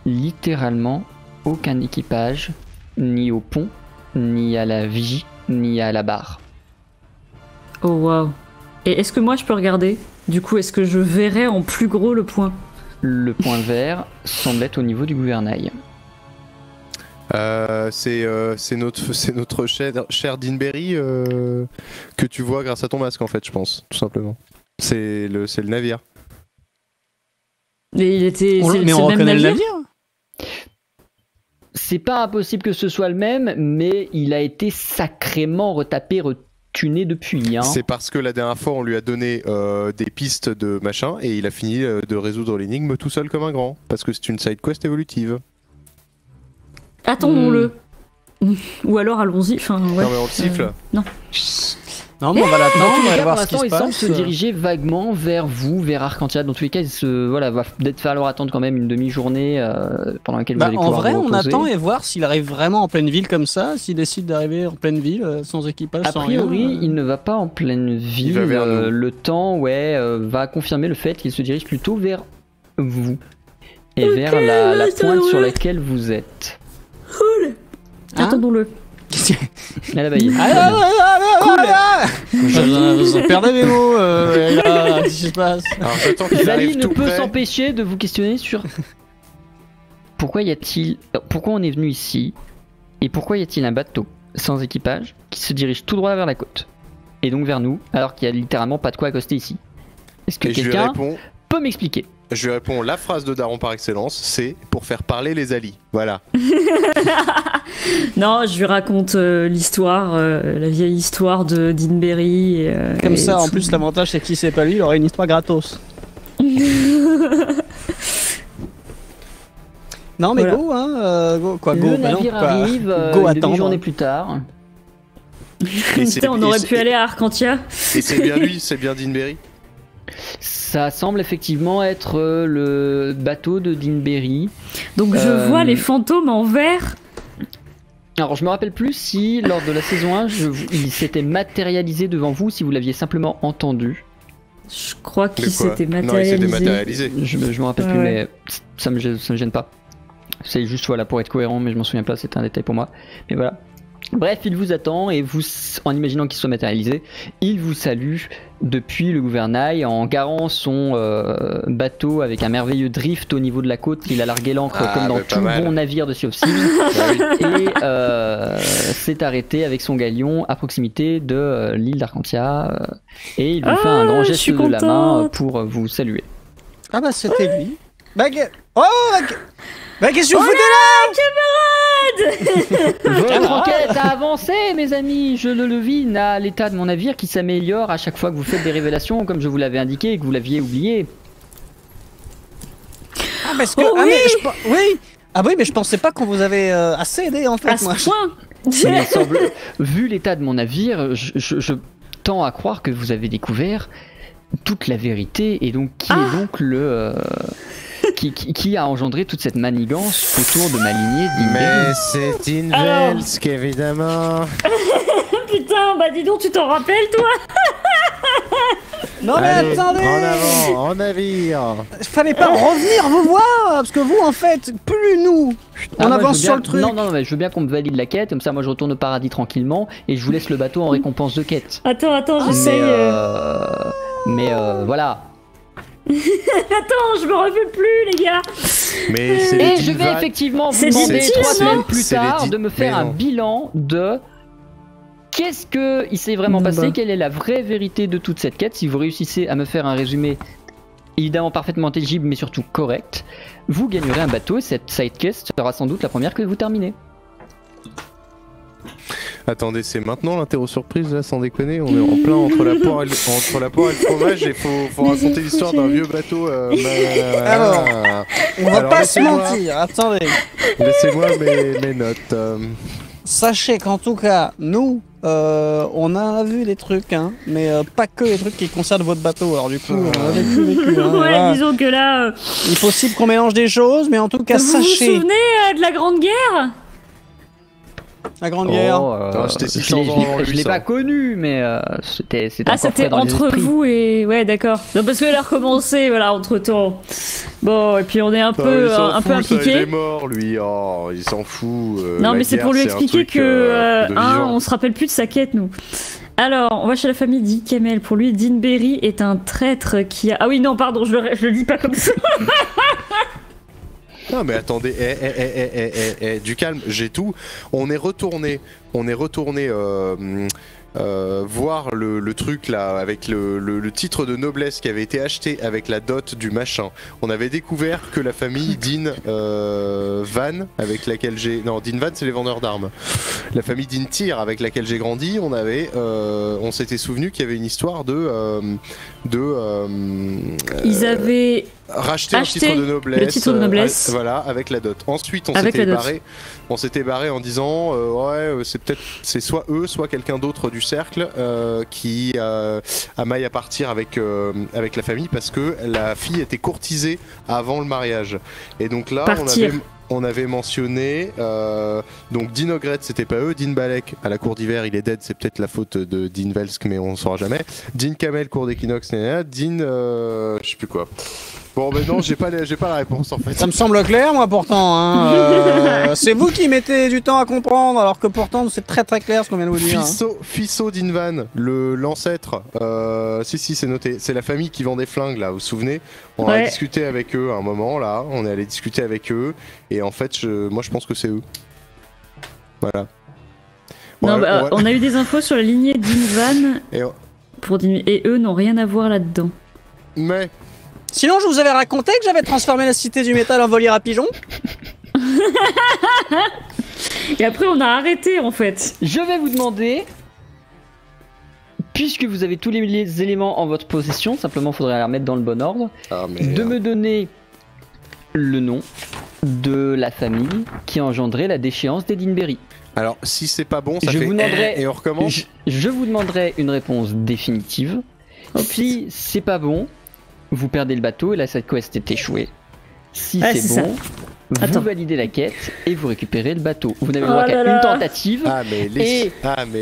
littéralement aucun équipage, ni au pont, ni à la vigie, ni à la barre. Oh waouh. Et est-ce que moi je peux regarder? Du coup, est-ce que je verrai en plus gros le point? Le point vert semble être au niveau du gouvernail. C'est notre cher Dinberry que tu vois grâce à ton masque en fait, je pense, tout simplement. C'est le navire. Mais il était. Mais on c'est le même reconnaît le navire? navire? C'est pas impossible que ce soit le même, mais il a été sacrément retapé, retuné depuis. Hein. C'est parce que la dernière fois on lui a donné des pistes de machin et il a fini de résoudre l'énigme tout seul comme un grand. Parce que c'est une side quest évolutive. Attendons-le. Ou alors allons-y. Enfin, ouais. Non mais on le siffle. Non. Non mais on va Dans l'attendre, tous on les va cas, pour voir ce qui l'instant, se il semble passe. se diriger vaguement vers vous, vers Arcantia. Dans tous les cas, va peut-être falloir attendre quand même une demi-journée pendant laquelle vous Bah, allez en pouvoir vrai, vous on reposer. attend et voir s'il arrive vraiment en pleine ville comme ça, s'il décide d'arriver en pleine ville sans équipage, A sans priori, rien. il ne va pas en pleine ville. va vers nous. Le temps, va confirmer le fait qu'il se dirige plutôt vers vous et vers la pointe sur laquelle vous êtes. Hein Attendons-le. À la baille. Vous en perdez mes mots, là, qu'est-ce qui se passe? Alors j'attends qu'il Zali arrive ne tout peut près. s'empêcher de vous questionner sur pourquoi on est venu ici et pourquoi y a-t-il un bateau sans équipage qui se dirige tout droit vers la côte et donc vers nous alors qu'il y a littéralement pas de quoi accoster ici. Est-ce que Et je lui quelqu'un réponds, peut m'expliquer? la phrase de Daron par excellence, c'est pour faire parler les alliés. Voilà. Non, je lui raconte l'histoire, la vieille histoire de Dinberry. Comme et ça, en tout. plus, l'avantage c'est que si c'est pas lui, il aurait une histoire gratos. Non mais Voilà. go, hein, go, quoi, go, Le bah non, navire quoi. arrive Go une attendre. demi-journée plus tard. Et c'est- Putain, on et aurait c'est- pu aller à Arcantia. Et c'est bien lui, c'est bien Dinberry. Ça semble effectivement être le bateau de Dinberry. Donc je Euh, vois les fantômes en vert. Alors je me rappelle plus si lors de la saison 1 il s'était matérialisé devant vous, si vous l'aviez simplement entendu. Je crois qu'il De quoi s'était Non, il s'était matérialisé. matérialisé. Je me rappelle Ouais, plus, ouais. mais ça me gêne pas. C'est juste voilà pour être cohérent, mais je m'en souviens pas, c'était un détail pour moi. Mais voilà. Bref, il vous attend et vous, en imaginant qu'il soit matérialisé, il vous salue depuis le gouvernail en garant son bateau avec un merveilleux drift au niveau de la côte. Il a largué l'ancre Ah, comme dans bah, pas tout mal. bon navire de Sea of Thieves Bah oui. et s'est arrêté avec son galion à proximité de l'île d'Arcantia et il vous fait un grand je geste suis de la main contente. pour vous saluer. Ah bah c'était lui. Oh, qu'est-ce que vous foutez là? Votre enquête L'enquête a avancé, mes amis. Je le devine à l'état de mon navire qui s'améliore à chaque fois que vous faites des révélations, comme je vous l'avais indiqué et que vous l'aviez oublié. Ah, parce que. Oh, ah, oui. mais oui. Ah oui, mais je pensais pas qu'on vous avait assez aidé en fait. À ce moi. point. Mais il semble, vu l'état de mon navire, je tends à croire que vous avez découvert toute la vérité. Et donc, qui est donc le. Qui a engendré toute cette manigance autour de ma lignée Mais c'est Dinvelsk, évidemment. Putain, bah dis donc, tu t'en rappelles, toi? Non mais Allez, attendez. en avant, en navire. Fallait pas revenir vous voir parce que vous en fait plus nous. On moi, avance je veux sur bien- le truc. Non, mais je veux bien qu'on me valide la quête, comme ça moi je retourne au paradis tranquillement et je vous laisse le bateau en récompense de quête. Attends, j'essaye. Voilà. Attends, je me refais plus, les gars. Mais c'est Et les je vais Dinval- effectivement vous C'est demander des 3 tirs, semaines non plus C'est les tard di- de me faire mais un non. bilan de qu'est-ce que il s'est vraiment passé, Bah. quelle est la vraie vérité de toute cette quête. Si vous réussissez à me faire un résumé évidemment parfaitement intelligible mais surtout correct, vous gagnerez un bateau et cette side quest sera sans doute la première que vous terminez. Attendez, c'est maintenant l'interro surprise là, sans déconner. On est en plein entre la poire et le fromage et faut raconter l'histoire d'un vieux bateau. Alors, On va Alors, pas se laissez-moi- mentir. Attendez. Laissez-moi mes notes. Sachez qu'en tout cas, nous, on a vu des trucs, hein, mais pas que les trucs qui concernent votre bateau. Alors du coup, on a vécu, hein, Ouais, voilà. disons que là, Il est possible qu'on mélange des choses, mais en tout cas, vous vous sachez souvenez de la Grande Guerre? la Grande Guerre. Attends, j'étais je 600 l'ai- ans avant je lui, l'ai ça. pas connu, mais c'était Ah, encore c'était frais dans les entre esprits. vous et... Ouais, d'accord. Non, parce qu'elle a recommencé, voilà, entre-temps. Bon, et puis on est un Ah, peu, il s'en un peu fout, ça, il est impliqués. mort lui. Oh, il s'en fout. Non, la mais c'est guerre, pour lui un expliquer truc, que, de vivant. on se rappelle plus de sa quête, nous. Alors, on va chez la famille Dean Kamel. Pour lui, Dean Berry est un traître qui a... Ah oui, non, pardon, je le dis pas comme ça. Non mais attendez, du calme, j'ai tout. On est retourné voir le truc là avec le titre de noblesse qui avait été acheté avec la dot du machin. On avait découvert que la famille Dean Van avec laquelle j'ai... Non, Dean Van c'est les vendeurs d'armes. La famille Dean Tyr avec laquelle j'ai grandi, on s'était souvenu qu'il y avait une histoire Ils avaient... racheter un acheté titre de noblesse, le titre de noblesse. voilà, avec la dot. Ensuite, Avec la dot. on s'était barré en disant c'est soit eux, soit quelqu'un d'autre du cercle qui a maille à partir avec la famille parce que la fille était courtisée avant le mariage. Et donc là, Partir. on avait mentionné donc Dean Ogret, c'était pas eux. Dean Balek à la cour d'hiver, il est dead, c'est peut-être la faute de Dean Velsk, mais on saura jamais. Dean Kamel, cour d'équinoxe, Dean je sais plus quoi. Bon, ben non, j'ai pas la réponse en fait. Ça me semble clair, moi, pourtant. Hein. C'est vous qui mettez du temps à comprendre, alors que pourtant, c'est très très clair ce qu'on vient de vous dire. Hein. Fisso d'Invan, l'ancêtre, si, c'est noté. C'est la famille qui vend des flingues, là, vous vous souvenez? On a Ouais. discuté avec eux à un moment, là. On est allé discuter avec eux. Et en fait, moi, je pense que c'est eux. Voilà. Non, Ouais, bah, ouais. on a eu des infos sur la lignée d'Invan Et, et eux n'ont rien à voir là-dedans. mais, Sinon, je vous avais raconté que j'avais transformé la cité du métal en volière à pigeons. Et après, on a arrêté, en fait. Je vais vous demander, puisque vous avez tous les éléments en votre possession, simplement faudrait les remettre dans le bon ordre, de me donner le nom de la famille qui a engendré la déchéance d'Edinberry. alors, si c'est pas bon, ça Je fait vous demanderai- et on recommence. Je vous demanderai une réponse définitive. Si c'est pas bon, vous perdez le bateau et la side quest est échouée. Si Ah, c'est c'est bon, vous Attends. validez la quête et vous récupérez le bateau. Vous n'avez le Oh droit là qu'à là. une tentative. Ah, mais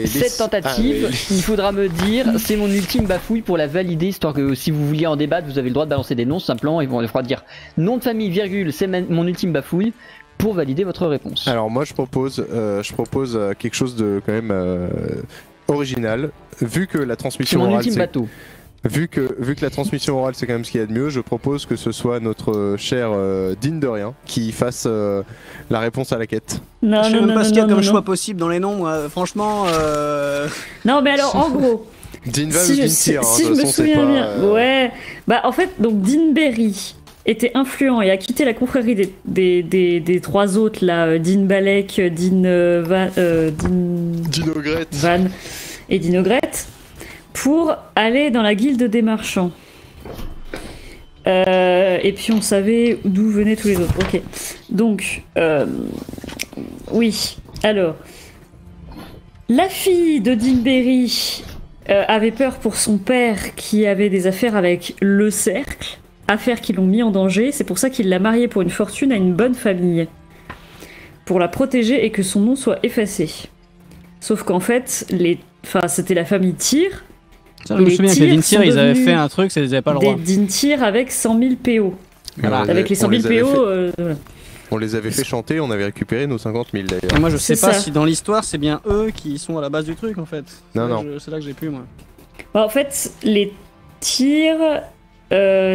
Et cette tentative, il faudra me dire, c'est mon ultime bafouille pour la valider, histoire que si vous vouliez en débattre, vous avez le droit de balancer des noms simplement, et il faudra dire nom de famille, virgule, c'est mon ultime bafouille, pour valider votre réponse. Alors moi je propose quelque chose de quand même original. Vu que la C'est transmission mon orale, ultime bateau. vu que la transmission orale c'est quand même ce qu'il y a de mieux, je propose que ce soit notre cher Dean de rien qui fasse la réponse à la quête. Non, Je sais non, même non, pas ce non, qu'il y a non, comme non. choix possible dans les noms, moi. Franchement. Non, mais alors, en gros, Dean Van si ou je, Dean si- Tyr, hein, si de je toute me façon, c'est souviens pas, bien, ouais. Bah, en fait, donc Dean Berry, était influent et a quitté la confrérie des trois autres, là, Din Balek, Din Dinogret. Van et Dinogret, pour aller dans la guilde des marchands. Et puis on savait d'où venaient tous les autres. Ok. Donc, oui. Alors, la fille de Dinberry avait peur pour son père qui avait des affaires avec le cercle, affaires qui l'ont mis en danger. C'est pour ça qu'il l'a mariée pour une fortune à une bonne famille, pour la protéger et que son nom soit effacé. Sauf qu'en fait, c'était la famille Tyr. Ça, je me souviens que les Dintyr, ils avaient fait un truc, ils n'avaient pas le droit. Des Dintyr avec 100 000 PO. Voilà. Avec les 100 000 PO. Voilà. On les avait fait chanter, on avait récupéré nos 50 000 d'ailleurs. Et moi je sais pas ça. si dans l'histoire c'est bien eux qui sont à la base du truc en fait. Non. C'est là que j'ai pu moi. En fait, les Tyr,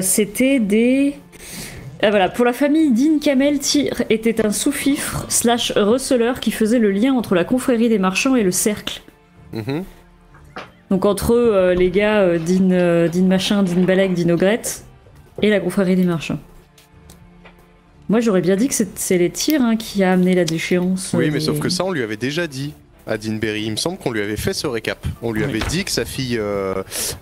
c'était des... voilà, pour la famille Din Kamel, Tyr était un sous-fifre / receleur qui faisait le lien entre la confrérie des marchands et le cercle. Mhm. Donc entre eux, les gars, Din Machin, Din Balek, Din Ogret, et la confrérie des marchands. Moi j'aurais bien dit que c'est les Tyr qui a amené la déchéance. Oui, mais sauf que ça, on lui avait déjà dit à Dinberry. Il me semble qu'on lui avait fait ce récap. On lui avait dit que sa fille,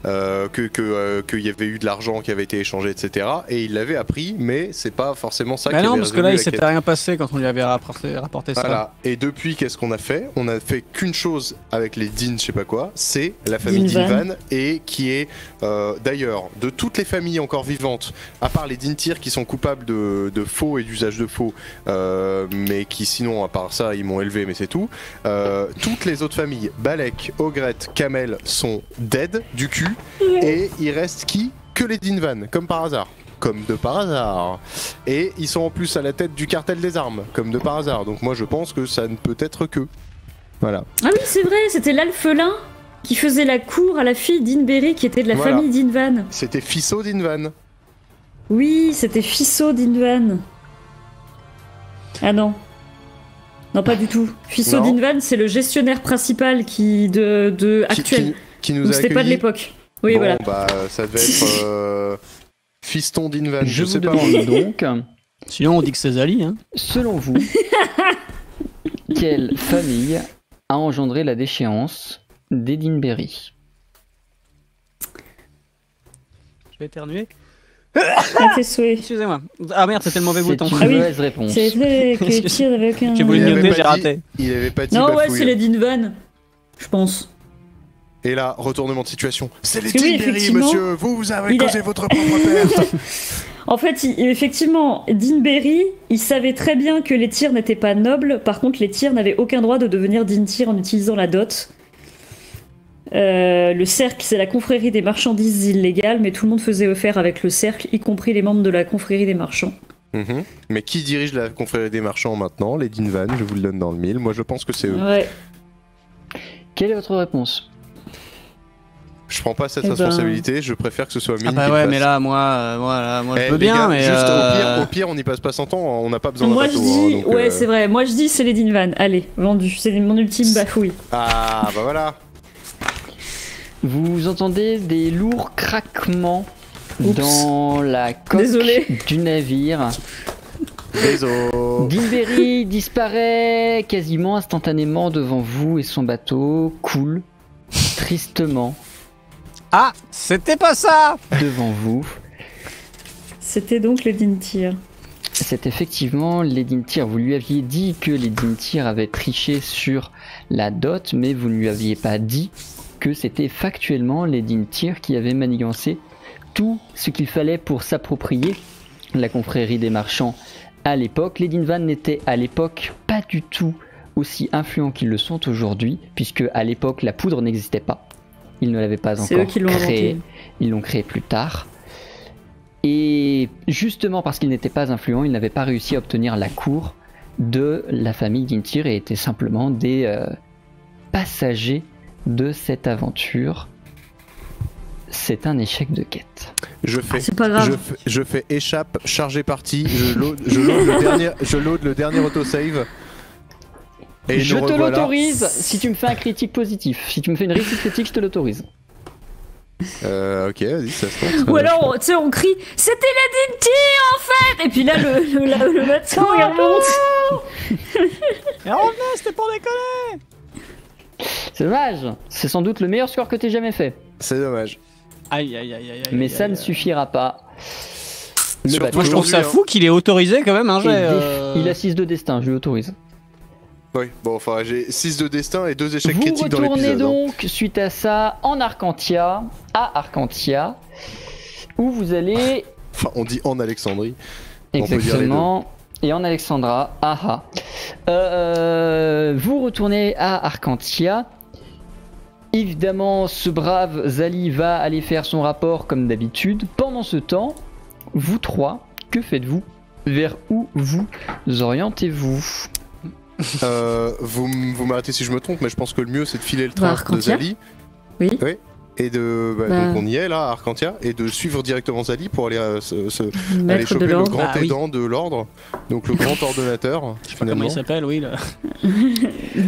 qu'il y avait eu de l'argent qui avait été échangé, etc. Et il l'avait appris, mais c'est pas forcément ça qui Bah non, avait parce que là il résolu la s'était quête. rien passé quand on lui avait rapporté ça. Voilà. Et depuis, qu'est-ce qu'on a fait? On a fait qu'une chose avec les Din, je sais pas quoi, c'est la famille Dinvan. Dinvan, et qui est d'ailleurs de toutes les familles encore vivantes, à part les Dintyr qui sont coupables de faux et d'usage de faux, mais qui sinon, à part ça, ils m'ont élevé, mais c'est tout. Toutes les autres familles, Balek, Ogret, Kamel, sont dead du cul, et il reste qui? Que les Dinvan, comme par hasard. Comme de par hasard. Et ils sont en plus à la tête du cartel des armes, comme de par hasard. Donc moi je pense que ça ne peut être que. Voilà. Ah oui, c'est vrai, c'était l'alphelin qui faisait la cour à la fille d'Inberry qui était de la Voilà. famille Dinvan. C'était Fisso Dinvan. Oui, c'était Fisso Dinvan. Ah non. Non, pas du tout. Fisso Non. Dinvan, c'est le gestionnaire principal actuel. Qui nous Donc a c'était pas de accueillis. l'époque. Oui, Bon, voilà. bah ça devait être Fiston Dinvan. Je vous sais pas. demande donc, Sinon on dit que c'est Zali hein. selon vous, quelle famille a engendré la déchéance des Dinberry? Je vais éternuer. À tes souhaits. Excusez-moi. Ah merde, c'était le mauvais C'est bouton. une Ah oui. mauvaise réponse. C'était que Tyr n'avait aucun... J'ai voulu Il le avait noter, pas j'ai dit- raté. Il avait pas dit Non, ouais, bafouille. c'est les Dinvan. Je pense. Et là, retournement de situation. C'est les Parce que oui, Dinberry, effectivement, monsieur. Vous avez il a- causé votre propre perte. En fait, effectivement, Dinberry, il savait très bien que les Tyr n'étaient pas nobles. Par contre, les Tyr n'avaient aucun droit de devenir Dintyr en utilisant la dot. Le cercle, c'est la confrérie des marchandises illégales, mais tout le monde faisait affaire avec le cercle, y compris les membres de la confrérie des marchands. Mhm. Mais qui dirige la confrérie des marchands maintenant? Les Dinvan, je vous le donne dans le mille. Moi je pense que c'est eux. Ouais. Quelle est votre réponse? Je prends pas cette Eh ben- responsabilité, je préfère que ce soit Mine Ah bah qui ouais, le fasse. mais là moi Eh, je veux les bien gars, mais juste au pire, on n'y passe pas 100 ans, on n'a pas besoin d'un Moi, bateau. je dis... hein, donc, ouais, c'est vrai. Moi, je dis c'est les Dinvan. Allez, vendu. C'est mon ultime bafouille. Ah bah voilà. Vous entendez des lourds craquements Oups. dans la coque Désolé. du navire. Désolé. Dinberry disparaît quasiment instantanément devant vous et son bateau coule tristement Ah, c'était pas ça. devant vous. C'était donc les Dintyr. C'est effectivement les Dintyr. Vous lui aviez dit que les Dintyr avaient triché sur la dot, mais vous ne lui aviez pas dit que c'était factuellement les Dintyr qui avaient manigancé tout ce qu'il fallait pour s'approprier la confrérie des marchands à l'époque. Les Dinvan n'étaient à l'époque pas du tout aussi influents qu'ils le sont aujourd'hui, puisque à l'époque la poudre n'existait pas. Ils ne l'avaient pas C'est encore eux qui l'ont créée. inventé. Ils l'ont créé plus tard. Et justement parce qu'ils n'étaient pas influents, ils n'avaient pas réussi à obtenir la cour de la famille Dintyr et étaient simplement des passagers de cette aventure. C'est un échec de quête. Je fais, C'est pas grave. je fais échappe, chargé parti, je load le dernier autosave. Et Je nous te revoilà. l'autorise si tu me fais un critique positif. Si tu me fais une réussite critique, je te l'autorise. Ok, vas-y, ça se tente. Ou alors, tu sais, on crie « C'était la Dinty, en fait !» Et puis là, le médecin, il remonte. Et revenez, c'était pour déconner. C'est dommage. C'est sans doute le meilleur score que t'aies jamais fait. C'est dommage. Aïe. Mais ça ne suffira pas. Le Surtout bateau, Moi, je trouve ça Aujourd'hui, fou qu'il ait autorisé quand même un jet. il a 6 de destin, je lui autorise. Oui, bon, enfin, j'ai 6 de destin et 2 échecs Vous critiques dans retournez l'épisode. hein. donc, suite à ça, en Arcantia, à Arcantia, où vous allez... Enfin, on dit en Alexandrie. On peut dire les Exactement. Et en Alexandra, vous retournez à Arcantia. Évidemment, ce brave Zali va aller faire son rapport comme d'habitude. Pendant ce temps, vous trois, que faites-vous? Vers où vous orientez-vous? Vous m'arrêtez si je me trompe, mais je pense que le mieux c'est de filer le Bah, train de Arcantia. Zali. Oui. Et de. Bah. Donc on y est là, à Arcantia, et de suivre directement Zali pour aller, aller Maître choper de le l'ordre. grand Ah, oui. aidant de l'ordre, donc le grand ordonnateur. Je sais pas comment il s'appelle, oui. Là.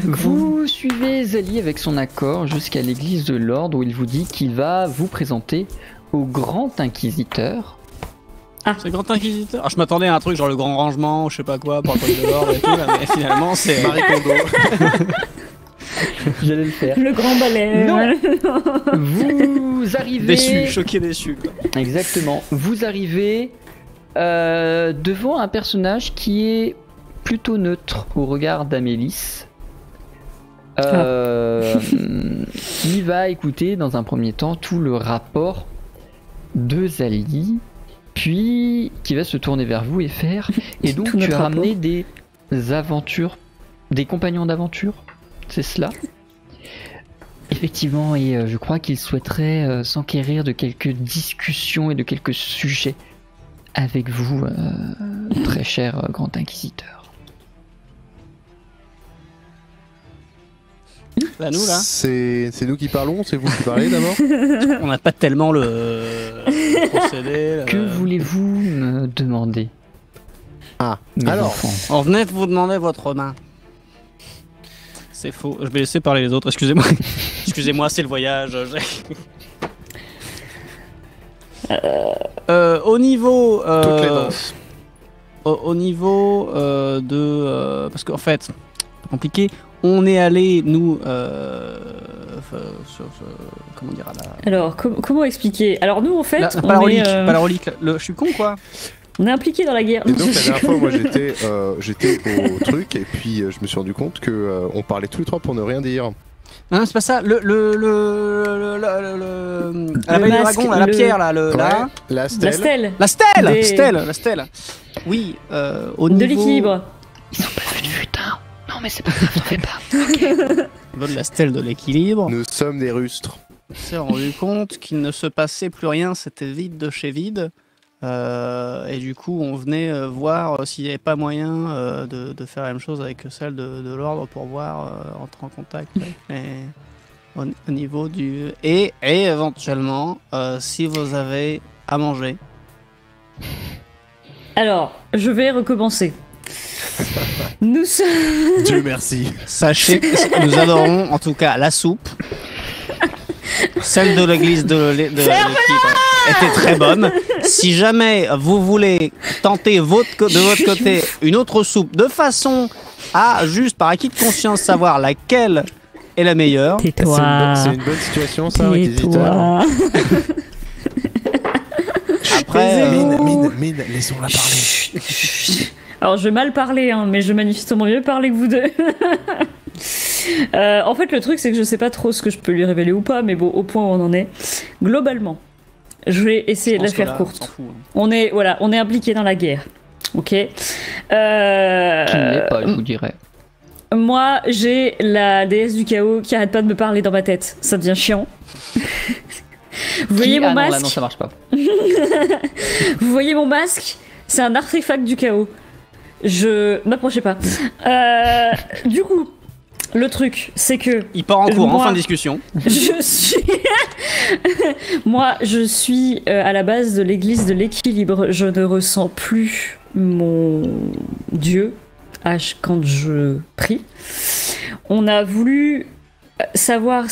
Vous suivez Zali avec son accord jusqu'à l'église de l'ordre où il vous dit qu'il va vous présenter au grand inquisiteur. C'est le grand inquisiteur. Alors, je m'attendais à un truc genre le grand rangement, ou je sais pas quoi, pour le truc de l'ordre et tout, là, mais finalement c'est. Marie Kondo. J'allais le faire. Le grand balai. Non. Vous arrivez... Déçu, choqué, déçu. Quoi. Exactement. Vous arrivez devant un personnage qui est plutôt neutre au regard d'Amélis. Qui va écouter dans un premier temps tout le rapport de Zali, puis qui va se tourner vers vous et faire. Et donc Tout tu notre as ramené rapport. des aventures, des compagnons d'aventure, c'est cela? Effectivement, et je crois qu'il souhaiterait s'enquérir de quelques discussions et de quelques sujets avec vous, très cher grand inquisiteur. Là, nous, là, C'est nous qui parlons, c'est vous qui parlez d'abord. on n'a pas tellement le procédé. Que voulez-vous me demander? Ah, mes alors. enfants On venait de vous demander votre main. C'est faux. Je vais laisser parler les autres. Excusez-moi. Excusez-moi, c'est le voyage. Au niveau. Toutes les danses. Au niveau parce qu'en fait, c'est compliqué. On est allé nous comment dire à la. Alors, comment expliquer? Alors, nous, en fait, Pas on la est, relique, pas la relique. Je suis con quoi. on est impliqués dans la guerre. Et donc la dernière fois, moi j'étais au truc et puis je me suis rendu compte que on parlait tous les trois pour ne rien dire. Non, c'est pas ça. À la Baie du masque, Dragon, là, la le- pierre là, la La La stèle. stèle la stèle, Des- la stèle. Oui, au de niveau l'équilibre. Ils sont pas venus, putain. Non mais c'est pas grave, t'en fais pas. au niveau de la stèle de l'équilibre, Nous sommes des rustres. on s'est rendu compte qu'il ne se passait plus rien, c'était vide de chez vide. Et du coup, on venait voir s'il n'y avait pas moyen de faire la même chose avec celle de l'ordre pour voir, entrer en contact avec au niveau du. Et éventuellement, si vous avez à manger. Alors, je vais recommencer. Nous sommes... Dieu merci. Sachez que nous adorons en tout cas la soupe. Celle de l'église de l'équipe était très bonne. Si jamais vous voulez tenter de votre côté une autre soupe de façon à juste par acquis de conscience savoir laquelle est la meilleure. Tais-toi. C'est une bonne situation ça, inquisiteur. Tais-toi. Après, Mine, laissons-la parler. Alors, je vais mal parler, hein, mais je vais manifestement mieux parler que vous deux. En fait, le truc, c'est que je sais pas trop ce que je peux lui révéler ou pas, mais bon, au point où on en est. Globalement, je vais essayer de la faire courte. On est impliqué dans la guerre. Ok. Qui ne l'est pas, je vous dirais. Moi, j'ai la déesse du chaos qui arrête pas de me parler dans ma tête. Ça devient chiant. Vous voyez mon Ah non, là, masque non, ça marche pas. Vous voyez mon masque? C'est un artefact du chaos. Je m'approchez pas. Du coup, le truc, c'est que Il part en cours, en Moi- fin de discussion. je suis, moi, je suis à la base de l'église de l'équilibre. Je ne ressens plus mon Dieu quand je prie. On a voulu savoir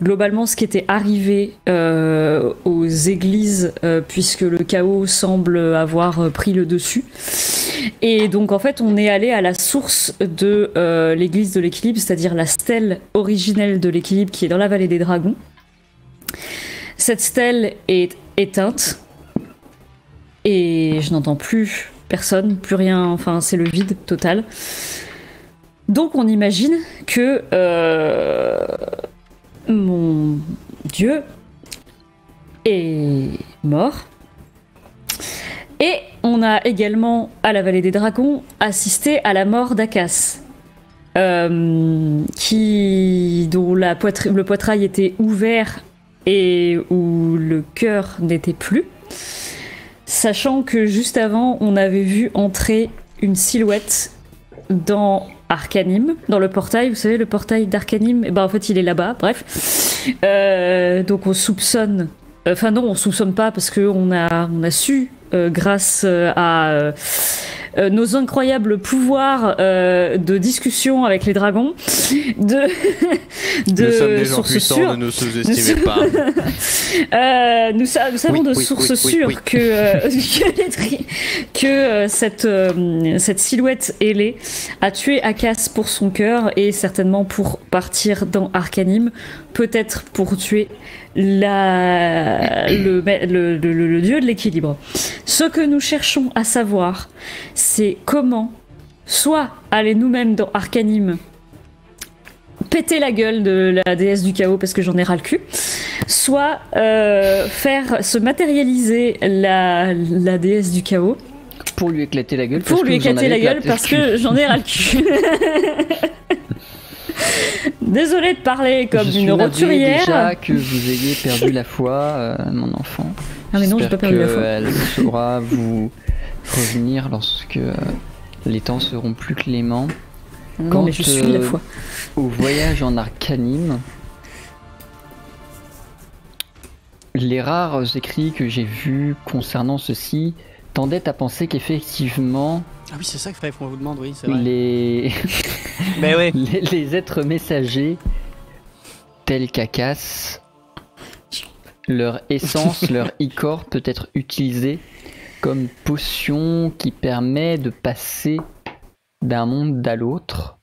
globalement ce qui était arrivé aux églises, puisque le chaos semble avoir pris le dessus. Et donc en fait on est allé à la source de l'église de l'équilibre, c'est-à-dire la stèle originelle de l'équilibre qui est dans la vallée des dragons. Cette stèle est éteinte et je n'entends plus personne, plus rien, enfin c'est le vide total. Donc on imagine que mon dieu est mort. Et on a également, à la vallée des dragons, assisté à la mort d'Akas, dont le poitrail était ouvert et où le cœur n'était plus. Sachant que juste avant, on avait vu entrer une silhouette dans Arcanim, dans le portail, vous savez, le portail d'Arcanim, et ben en fait il est là-bas, bref. Donc on soupçonne, enfin non, on soupçonne pas parce qu'on a su, grâce à nos incroyables pouvoirs de discussion avec les dragons, de Nous sommes des gens sources puissants, sûres. ne nous sous-estimez pas. Nous savons de sources sûres que cette silhouette ailée a tué Akas pour son cœur et certainement pour partir dans Arcanim, peut-être pour tuer le dieu de l'équilibre. Ce que nous cherchons à savoir, c'est comment soit aller nous-mêmes dans Arcanim, péter la gueule de la déesse du chaos parce que j'en ai ras le cul, soit faire se matérialiser la déesse du chaos Pour lui éclater la gueule. pour lui éclater la gueule parce que j'en ai ras le cul. Désolée de parler comme Je une suis navré roturière. déjà que vous ayez perdu la foi, mon enfant. Ah mais non, j'ai pas perdu la foi. Elle saura vous revenir lorsque les temps seront plus cléments. Non, Quant mais je suis la foi. au voyage en Arcanim, les rares écrits que j'ai vus concernant ceci tendaient à penser qu'effectivement Ah oui, c'est ça qu'il fallait qu'on vous demande, oui, c'est vrai. les... Mais oui. les êtres messagers tels qu'Akas, leur essence, leur ichor peut être utilisé comme potion qui permet de passer d'un monde à l'autre.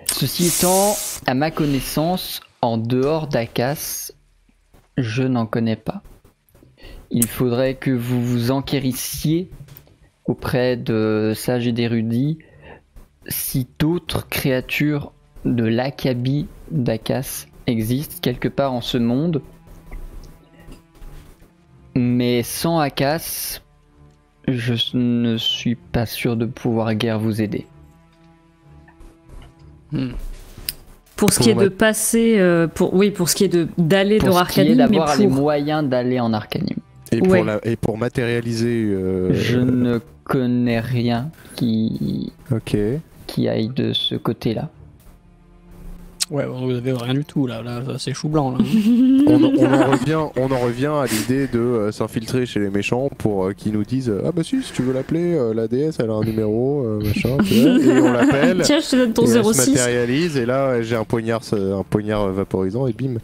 Ceci étant, à ma connaissance, en dehors d'Akas, je n'en connais pas. Il faudrait que vous vous enquérissiez auprès de sages et d'érudits si d'autres créatures de l'Akabi d'Akas existent quelque part en ce monde. Mais sans Akas, je ne suis pas sûr de pouvoir guère vous aider. Pour ce qui est de passer, pour ce qui est d'aller dans Pour ce qui est Arcanim, mais d'avoir les pour moyens d'aller en Arcanim. Et, Ouais. et pour matérialiser. Je ne connais rien qui aille de ce côté-là. Ouais, vous avez rien du tout là, c'est chou blanc là. On en revient à l'idée de s'infiltrer chez les méchants pour qu'ils nous disent ah bah si tu veux l'appeler, la déesse elle a un numéro machin, tu vois, et on l'appelle. Tiens, je te donne ton et elle se 06. matérialise et là j'ai un poignard vaporisant et bim.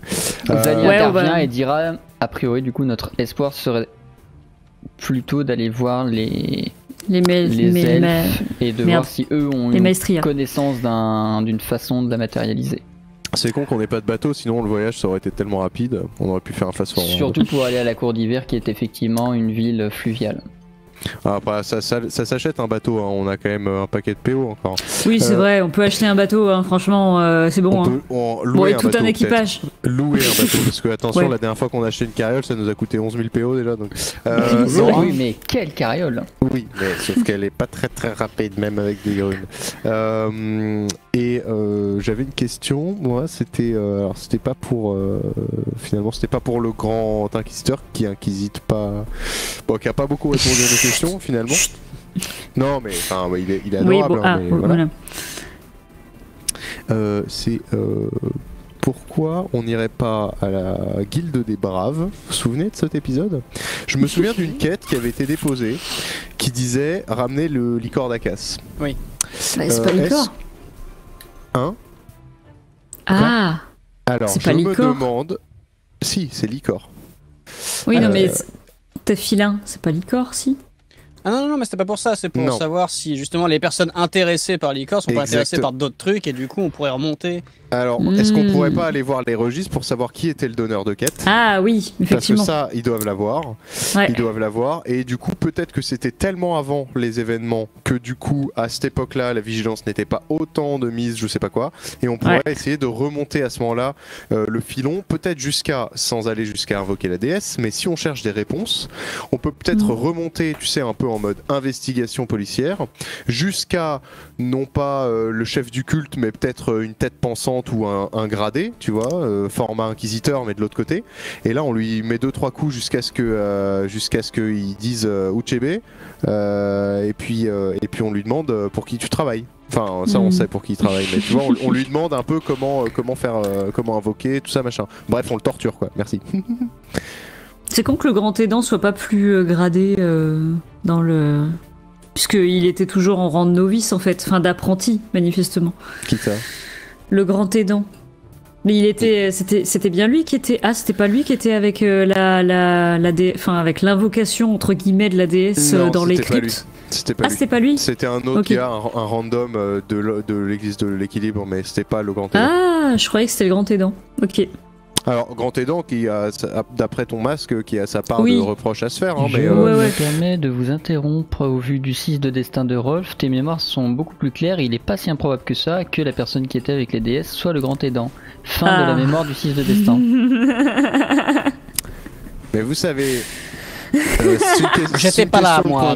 Zani Ouais, on intervient va- et dira a priori du coup notre espoir serait plutôt d'aller voir les elfes et de merde. voir si eux ont les une maestria. connaissance d'une façon de la matérialiser. C'est con qu'on n'ait pas de bateau, sinon le voyage ça aurait été tellement rapide, on aurait pu faire un fast-forward. Surtout pour aller à la cour d'hiver qui est effectivement une ville fluviale. Ah, bah, ça s'achète un bateau, hein. On a quand même un paquet de PO encore. Oui, c'est vrai, on peut acheter un bateau, hein, franchement, c'est bon. On Hein. peut Bon, louer et un tout bateau, un équipage. peut-être. Louer un bateau, parce que attention, Ouais. la dernière fois qu'on a acheté une carriole, ça nous a coûté 11 000 PO déjà. Donc, C'est non, vrai. Oui, mais quelle carriole! oui, mais sauf qu'elle est pas très très rapide, même avec des grunes. J'avais une question, moi, c'était alors c'était pas pour finalement c'était pas pour le grand inquisiteur qui inquisite pas, bon, qui a pas beaucoup répondu à nos questions finalement. Non, mais enfin, il est Oui, adorable. bon, hein, mais voilà. voilà. C'est pourquoi on n'irait pas à la guilde des braves. Vous vous souvenez de cet épisode? Je me souviens d'une quête qui avait été déposée qui disait ramener le licor d'Akas. Bah, c'est pas est-ce- l'icor. Hein? Ah Alors, C'est je pas me Licor demande... Si, c'est Licor. Oui, non, mais t'es filin, c'est pas Licor, si? Ah non, mais c'était pas pour ça, c'est pour Non. savoir si justement les personnes intéressées par l'ICOR sont pas intéressées par d'autres trucs et du coup on pourrait remonter. Alors, est-ce qu'on pourrait pas aller voir les registres pour savoir qui était le donneur de quête? Ah oui, effectivement. Parce que ça, ils doivent l'avoir. Ouais. Ils doivent l'avoir. Et du coup, peut-être que c'était tellement avant les événements que du coup, à cette époque-là, la vigilance n'était pas autant de mise, je sais pas quoi. Et on pourrait essayer de remonter à ce moment-là le filon, peut-être sans aller jusqu'à invoquer la déesse, mais si on cherche des réponses, on peut peut-être remonter, tu sais, un peu en mode investigation policière, jusqu'à non pas le chef du culte, mais peut-être une tête pensante ou un gradé, tu vois, format inquisiteur, mais de l'autre côté. Et là, on lui met 2-3 coups jusqu'à ce qu'il dise Uchebe, et puis on lui demande pour qui tu travailles. Enfin, ça, on sait pour qui il travaille, mais tu vois, on lui demande un peu comment invoquer, tout ça, machin. Bref, on le torture, quoi. Merci. C'est con que le grand aidant soit pas plus gradé dans le... Puisqu'il était toujours en rang de novice, en fait. Enfin, d'apprenti, manifestement. Qui ça? Le grand aidant. Mais il était... C'était bien lui qui était... Ah, c'était pas lui qui était avec avec l'invocation, entre guillemets, de la déesse dans les cryptes. C'était pas lui. C'était pas lui. C'était un autre gars, un random de l'église de l'équilibre, mais c'était pas le grand aidant. Ah, je croyais que c'était le grand aidant. Ok. Alors, grand aidant, qui a, d'après ton masque, qui a sa part de reproche à se faire. Hein, je me permets de vous interrompre au vu du 6 de destin de Rolf. Tes mémoires sont beaucoup plus claires. Il est pas si improbable que ça que la personne qui était avec les déesses soit le grand aidant. Fin de la mémoire du 6 de destin. Mais vous savez... J'étais pas là, moi.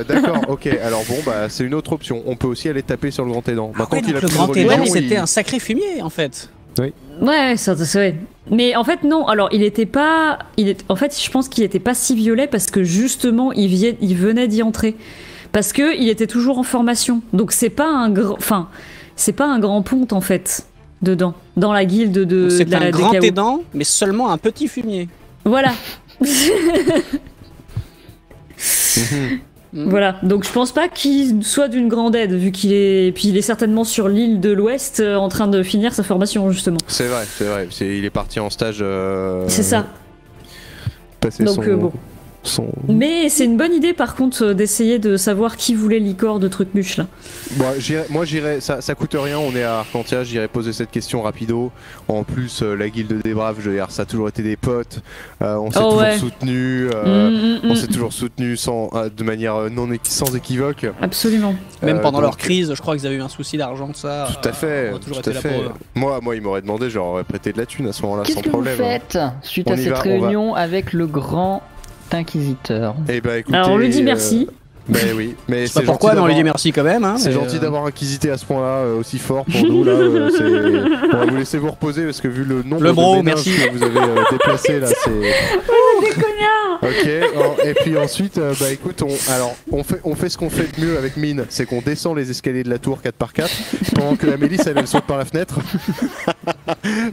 D'accord, ok. Alors bon, bah c'est une autre option. On peut aussi aller taper sur le grand aidant. Ah ouais, donc le grand aidant, c'était un sacré fumier, en fait. Oui. Ouais, ça c'est vrai. Mais en fait non, alors il était pas... En fait je pense qu'il était pas si violet parce que justement il venait d'y entrer. Parce que il était toujours en formation. Donc c'est pas un grand... Enfin, c'est pas un grand ponte en fait, dedans. Dans la guilde de... C'est un grand aidant, mais seulement un petit fumier. Voilà. Voilà, donc je pense pas qu'il soit d'une grande aide vu qu'il est... Et puis il est certainement sur l'île de l'Ouest en train de finir sa formation justement. C'est vrai. Il est parti en stage. C'est ça. Passer donc bon. Mais c'est une bonne idée par contre d'essayer de savoir qui voulait l'icor de Trucmuche là. Bon, moi j'irai, ça coûte rien, on est à Arcantia, j'irai poser cette question rapido. En plus la guilde des braves, je veux dire, ça a toujours été des potes, on s'est toujours soutenus, on s'est toujours soutenus de manière sans équivoque. Absolument. Même pendant leur crise, je crois qu'ils avaient eu un souci d'argent, ça. Tout à fait, tout à fait. Moi ils m'auraient demandé, j'aurais prêté de la thune à ce moment-là sans problème. Qu'est-ce que vous faites suite à cette réunion avec le grand inquisiteur? Eh ben, écoutez, alors on lui dit merci. Ben oui, mais c'est pas pourquoi, mais on lui dit merci quand même. Hein, c'est gentil d'avoir inquisité à ce point-là aussi fort pour nous. Là, on va vous laisser vous reposer parce que vu le nombre de ménages que vous avez déplacé là, c'est. Oh, des connards. Ok. Et puis ensuite, bah écoute, on fait ce qu'on fait de mieux avec Mine, c'est qu'on descend les escaliers de la tour 4x4 pendant que Amélie elle saute par la fenêtre.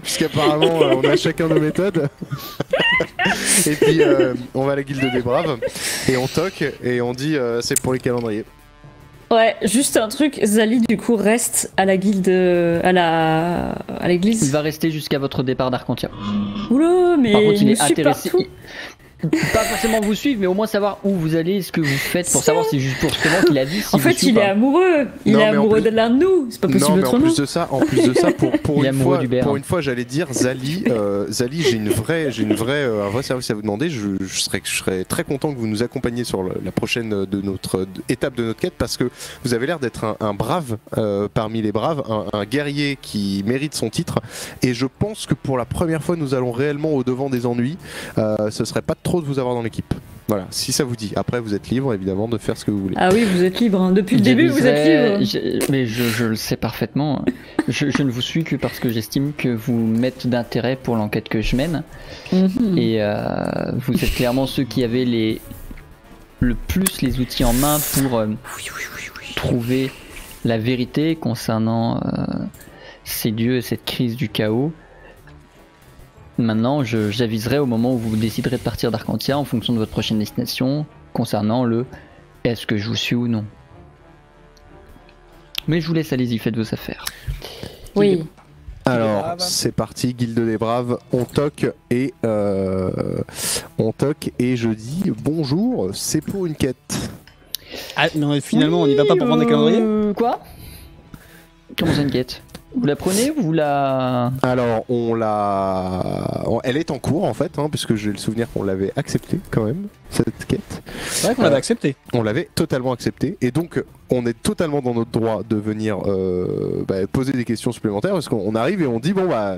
Puisqu'apparemment on a chacun nos méthodes. Et puis on va à la guilde des braves et on toque et on dit c'est pour les calendriers. Ouais, juste un truc, Zali du coup reste à la guilde, à l'église. Il va rester jusqu'à votre départ d'Arcantia. Oula, mais par contre, il est intéressé. Pas forcément vous suivre, mais au moins savoir où vous allez, ce que vous faites, pour savoir si juste pour justement qu'il a vu. Si en fait, il est amoureux. Il est amoureux de l'un de nous. C'est pas possible non, mais autrement. En plus de ça, pour une fois, j'allais dire Zali, j'ai un vrai service à vous demander. Je serais très content que vous nous accompagniez sur la prochaine étape de notre quête parce que vous avez l'air d'être un brave parmi les braves, un guerrier qui mérite son titre. Et je pense que pour la première fois, nous allons réellement au devant des ennuis. Ce serait pas trop de vous avoir dans l'équipe. Voilà, si ça vous dit. Après, vous êtes libre, évidemment, de faire ce que vous voulez. Ah oui, vous êtes libre. Hein. Depuis le début, vous êtes libre. Mais je le sais parfaitement. Je ne vous suis que parce que j'estime que vous m'êtes d'intérêt pour l'enquête que je mène. Et vous êtes clairement ceux qui avaient le plus les outils en main pour trouver la vérité concernant ces dieux et cette crise du chaos. Maintenant, j'aviserai au moment où vous déciderez de partir d'Arcantia en fonction de votre prochaine destination concernant le est-ce que je vous suis ou non. Mais je vous laisse, allez-y, faites vos affaires. Oui. Alors, c'est parti, Guilde des Braves, on toque et je dis bonjour, c'est pour une quête. Ah non, finalement, on n'y va pas pour prendre des calendriers. Quoi? Comment ça, une quête? Vous la prenez ou vous la... Alors, elle est en cours en fait, hein, puisque j'ai le souvenir qu'on l'avait acceptée quand même, cette quête. C'est vrai qu'on l'avait accepté. On l'avait totalement acceptée, et donc on est totalement dans notre droit de venir poser des questions supplémentaires, parce qu'on arrive et on dit bon bah...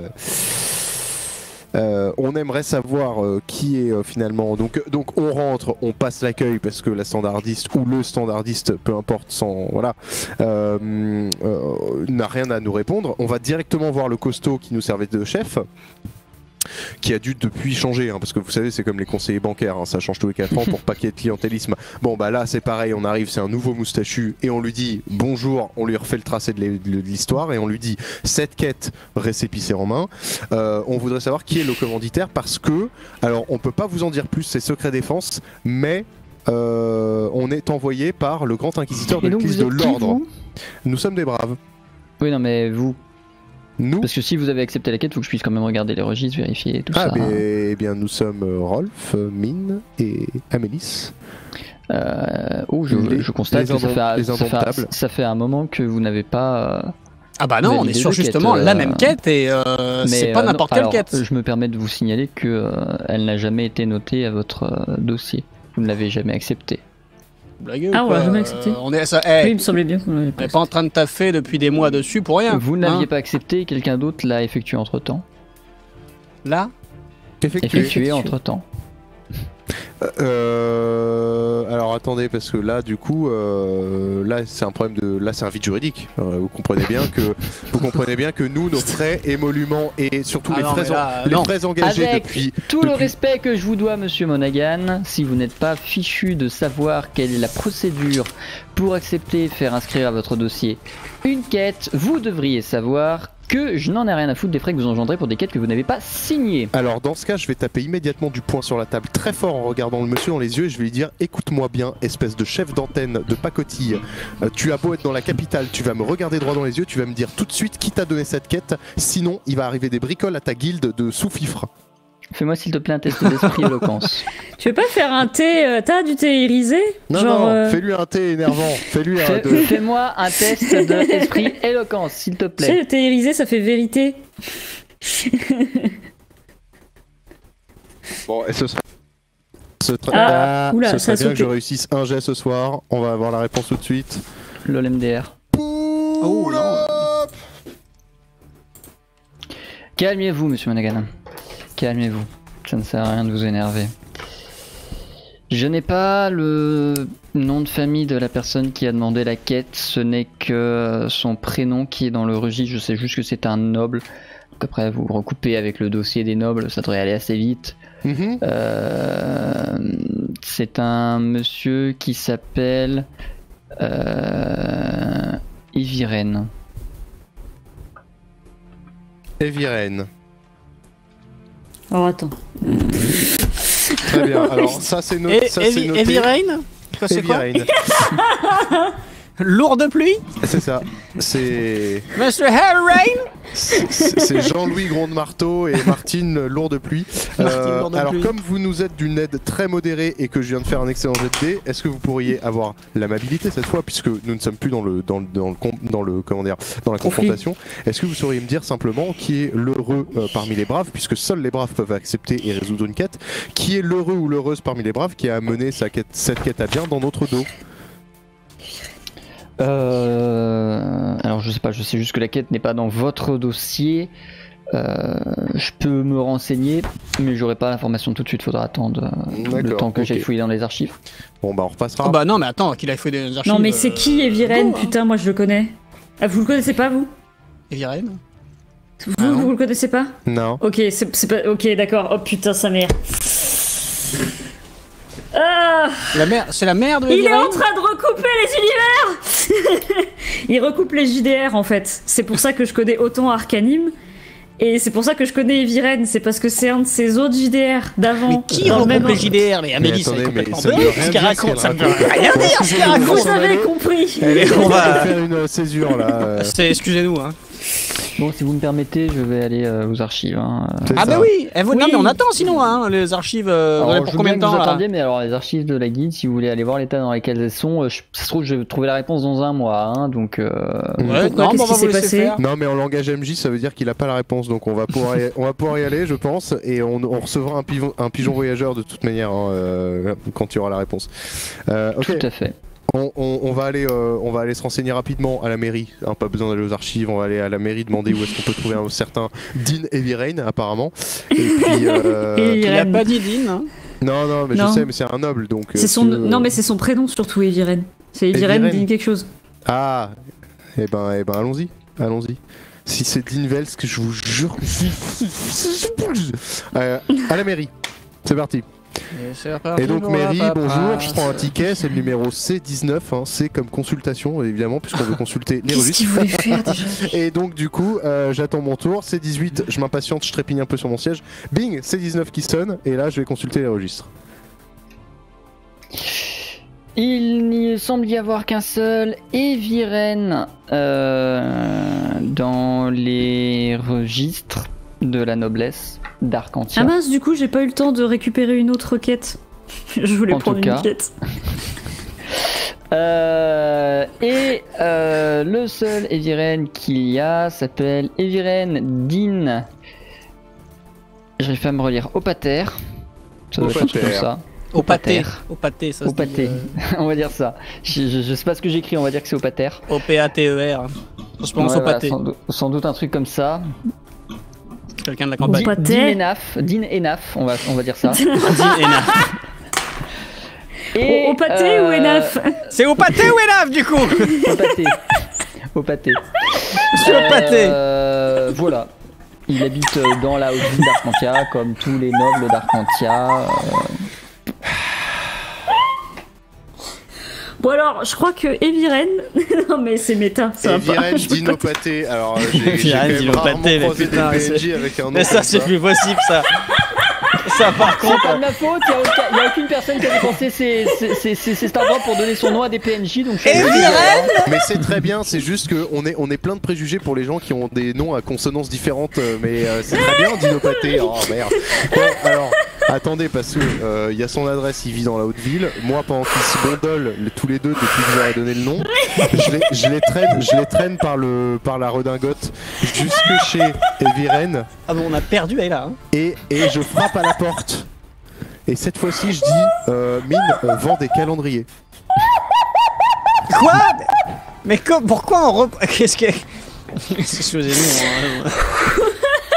on aimerait savoir qui est finalement. Donc on rentre, on passe l'accueil parce que la standardiste ou le standardiste, peu importe, n'a rien à nous répondre. On va directement voir le costaud qui nous servait de chef, qui a dû depuis changer, hein, parce que vous savez c'est comme les conseillers bancaires, hein, ça change tous les 4 ans pour pas qu'il y ait de clientélisme. Bon bah là c'est pareil, on arrive, c'est un nouveau moustachu et on lui dit bonjour, on lui refait le tracé de l'histoire et on lui dit cette quête récépissée en main, on voudrait savoir qui est le commanditaire parce que, alors on peut pas vous en dire plus, c'est secret défense, mais on est envoyé par le grand inquisiteur de l'église de l'ordre. Nous sommes des braves. Oui non mais vous... Nous? Parce que si vous avez accepté la quête, il faut que je puisse quand même regarder les registres, vérifier tout ça. Eh bien, nous sommes Rolf, Mine et Amélis. Je constate que ça fait un moment que vous n'avez pas... Ah bah non, on est sur justement la même quête et c'est pas n'importe quelle quête. Je me permets de vous signaler que elle n'a jamais été notée à votre dossier. Vous ne l'avez jamais acceptée. Ah, on l'a jamais accepté. Oui, il me semblait bien qu'on l'avait pas. On n'est pas en train de taffer depuis des mois dessus pour rien. Vous ne l'aviez pas accepté, quelqu'un d'autre l'a effectué entre temps. Là? Effectué entre temps. Alors attendez, parce que là du coup là c'est un problème de... Là c'est un vide juridique, vous comprenez bien que nous, nos frais émoluments et surtout les frais engagés avec depuis le respect que je vous dois monsieur Monaghan, si vous n'êtes pas fichu de savoir quelle est la procédure pour accepter et faire inscrire à votre dossier une quête, vous devriez savoir que je n'en ai rien à foutre des frais que vous engendrez pour des quêtes que vous n'avez pas signées. Alors dans ce cas, je vais taper immédiatement du poing sur la table très fort en regardant le monsieur dans les yeux et je vais lui dire écoute-moi bien, espèce de chef d'antenne de pacotille, tu as beau être dans la capitale, tu vas me regarder droit dans les yeux, tu vas me dire tout de suite qui t'a donné cette quête, sinon il va arriver des bricoles à ta guilde de sous-fifres. Fais-moi s'il te plaît un test d'esprit éloquence. Tu veux pas faire un thé, t'as du thé irisé? Non, fais-lui un thé énervant. Fais-moi un test d'esprit éloquence, s'il te plaît. Tu sais, le thé irisé, ça fait vérité. Bon, et ce sera... Oula, ce serait ça bien que je réussisse un jet ce soir. On va avoir la réponse tout de suite. LOL MDR. Oh non. Calmez-vous, monsieur Monaghan. Calmez-vous. Ça ne sert à rien de vous énerver. Je n'ai pas le nom de famille de la personne qui a demandé la quête. Ce n'est que son prénom qui est dans le registre. Je sais juste que c'est un noble. Donc après, vous recoupez avec le dossier des nobles. Ça devrait aller assez vite. C'est un monsieur qui s'appelle Eviren. Eviren. Alors attends. Très bien, alors ça c'est noté. Eviren? C'est quoi? Lourd de pluie? C'est ça. C'est... Monsieur Harrain? C'est Jean-Louis Gronde-Marteau et Martine Lourde Pluie. Alors comme vous nous êtes d'une aide très modérée et que je viens de faire un excellent jet de dés, est-ce que vous pourriez avoir l'amabilité cette fois, puisque nous ne sommes plus dans la confrontation, est-ce que vous sauriez me dire simplement qui est l'heureux parmi les braves, puisque seuls les braves peuvent accepter et résoudre une quête, qui est l'heureux ou l'heureuse parmi les braves qui a mené cette quête à bien dans notre dos? Alors je sais pas, je sais juste que la quête n'est pas dans votre dossier. Je peux me renseigner, mais j'aurai pas l'information tout de suite, faudra attendre le temps que j'aille fouiller dans les archives. Bon bah on repassera. Oh bah non mais attends, qu'il aille fouiller dans les archives. Non mais c'est qui Eviren? Putain, moi je le connais. Ah, vous le connaissez pas vous? Eviren? Vous le connaissez pas? Non. Ok, c'est pas... Ok, d'accord. Oh putain, sa mère. Ah, c'est la mère de il Eviren? est en train de recouper les univers. Il recoupe les JDR en fait. C'est pour ça que je connais autant Arcanime. Et c'est pour ça que je connais Eviren. C'est parce que c'est un de ses autres JDR d'avant. Mais qui recoupe les JDR? Mais Amélie, c'est complètement dingue ce qu'elle raconte. Ça me veut rien dire ce qu'elle raconte. Vous avez compris. Allez, on va faire une césure là. Excusez-nous hein. Bon, si vous me permettez, je vais aller aux archives. Hein. C'est Ah ça. bah oui, non Oui. mais on attend sinon hein, les archives Alors, pour je veux combien bien de que vous temps là attendiez, mais alors les archives de la guide, si vous voulez aller voir l'état dans lequel elles sont, ça se trouve je vais trouver la réponse dans un mois, hein, donc. Ouais, Pourquoi, non, qu'est-ce bah, on qui va s'est vous laisser passé faire. Non mais en langage MJ ça veut dire qu'il a pas la réponse donc on va pouvoir y aller je pense et on recevra un pigeon voyageur de toute manière hein, quand tu auras la réponse. Ok. Tout à fait. On va aller se renseigner rapidement à la mairie, hein, pas besoin d'aller aux archives, on va aller à la mairie demander où est-ce qu'on peut trouver un certain Dean Heavy apparemment. Et puis Et Il a Irène. pas dit Dean hein. non mais Non. je sais mais c'est un noble donc. C'est son... si tu veux- Non, mais c'est son prénom surtout, Eviren. C'est Eviren, Eviren. dit quelque chose. Ah et ben allons-y. Si c'est Dean Vels que je vous jure à la mairie. C'est parti. Et donc mairie, bonjour, je prends un ticket, c'est le numéro C19, hein, C comme consultation évidemment puisqu'on veut consulter les Qu'est-ce qu'il registres. voulait faire déjà? Et donc du coup, j'attends mon tour, C18, je m'impatiente, je trépigne un peu sur mon siège. Bing, C19 qui sonne, et là je vais consulter les registres. Il n'y semble y avoir qu'un seul Eviren dans les registres de la noblesse d'Arcantia. Ah mince, du coup, j'ai pas eu le temps de récupérer une autre quête. Je voulais En prendre tout une cas. quête. Le seul Eviren qu'il y a s'appelle Eviren Din. J'arrive pas à me relire. Opater. Ça doit être un truc comme Opater. ça. Au pâté. Opater. Au pâté, ça Au se pâté. dit. On va dire ça. Je sais pas ce que j'écris, on va dire que c'est au pater. O-P-A-T-E-R. Je pense Ouais, au voilà, pâté. sans doute un truc comme ça. Quelqu'un de la Au campagne. pâté. Din Enaf, on va dire ça. Dean Ena. Au pâté ou Enaf? C'est au pâté ou Enaf du coup? Au pâté. Au pâté. Sur le pâté. Voilà. Il habite dans la haute ville d'Arcantia, comme tous les nobles d'Arcantia. Bon alors, je crois que Eviren... non mais c'est méta, ça va pas. Eviren Je peux pas- Dinopaté, alors j'ai quand Eviren même Dinopaté, rarement mais croisé putain, des mais PNJ avec un nom Mais ça comme c'est ça. plus possible ça. Ça par C'est contre. pas de ma faute, il n'y a aucune personne qui a dépensé ses Stardrops pour donner son nom à des PNJ, donc je suis désolé, hein. Mais c'est très bien, c'est juste qu'on est plein de préjugés pour les gens qui ont des noms à consonances différentes, mais c'est très bien Dinopaté. Oh merde. Bon, alors, attendez, parce que il y a son adresse, il vit dans la haute ville. Moi, pendant qu'ils se gondolent tous les deux depuis que je leur ai donné le nom, je les traîne par la redingote jusque chez Eviren Ah bon, on a perdu elle là. Hein. et je frappe à la porte. Et cette fois-ci, je dis Mine, on vend des calendriers. Quoi? Mais pourquoi on Qu'est-ce que. Excusez-nous.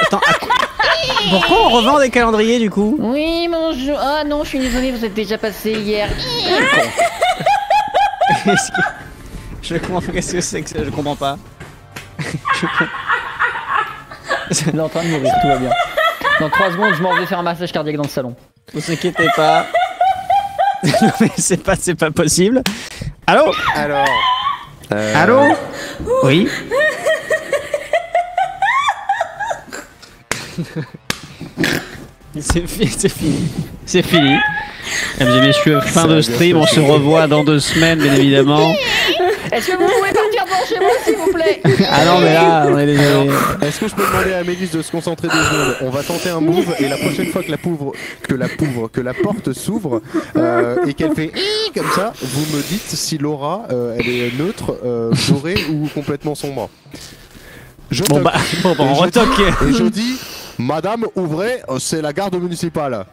Attends, pourquoi on revend des calendriers du coup? Oui, bonjour. Ah non, je suis désolé, vous êtes déjà passé hier. Qu'est-ce que- Je comprends. Qu'est-ce que c'est que ça? Je comprends pas. Il est en train de mourir, tout va bien. Dans 3 secondes, je m'en vais faire un massage cardiaque dans le salon. Ne vous inquiétez pas. Non mais c'est pas possible. Allô? Alors. Allô? Oui. C'est fini. C'est fini. Mesdames et messieurs, fin de stream. On se revoit dans 2 semaines, bien évidemment. Est-ce que vous pouvez partir devant chez moi, s'il vous plaît? Ah non, mais là, on est désolé. Est-ce que je peux demander à Mélisse de se concentrer 2 secondes? On va tenter un move et la prochaine fois que la porte s'ouvre et qu'elle fait comme ça, vous me dites si l'aura elle est neutre, dorée ou complètement sombre. Je Bon toque. bah, on Et je retoque. dis- Et je dis, Madame, ouvrez, c'est la garde municipale.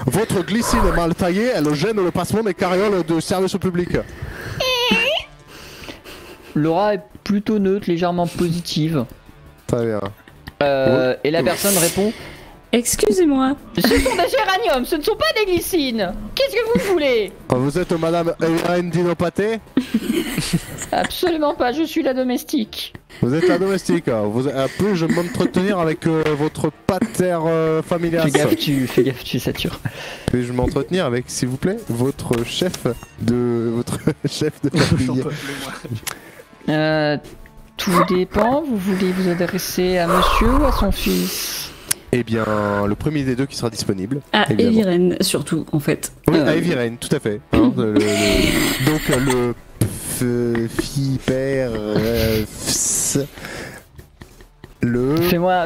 Votre glycine est mal taillée, elle gêne le passement des carrioles de service au public. L'aura est plutôt neutre, légèrement positive. Très bien. Et la personne répond: Excusez-moi. ce sont des géraniums, ce ne sont pas des glycines. Qu'est-ce que vous voulez? Vous êtes Madame Eviren Dinopaté? Absolument pas, je suis la domestique. Vous êtes la domestique. Peux-je m'entretenir avec votre pater familias? Fais gaffe, tu satures. Puis-je m'entretenir avec, s'il vous plaît, votre chef de famille? Tout dépend, vous voulez vous adresser à monsieur ou à son fils? Eh bien, le premier des deux qui sera disponible. À évidemment. Eviren, surtout, en fait. Oui, à Eviren, tout à fait. Hein, donc le père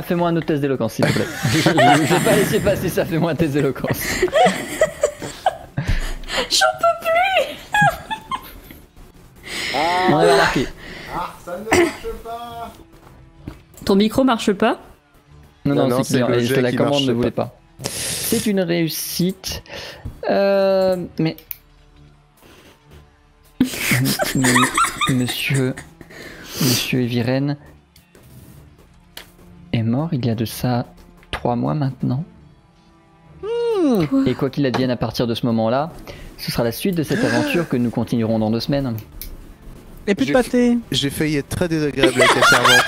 Fais-moi un autre test d'éloquence, s'il te plaît. Je vais pas laisser passer ça, fais-moi un test d'éloquence. J'en peux plus. On avait remarqué. Ah, ça ne marche pas. Ton micro marche pas? Non, c'est le que jet la qui commande marche ne pas. voulait pas. C'est une réussite. Mais... Monsieur Eviren est mort il y a de ça 3 mois maintenant. Et quoi qu'il advienne à partir de ce moment-là, ce sera la suite de cette aventure que nous continuerons dans 2 semaines. Et plus de J'ai- pâté. J'ai failli être très désagréable avec la servante.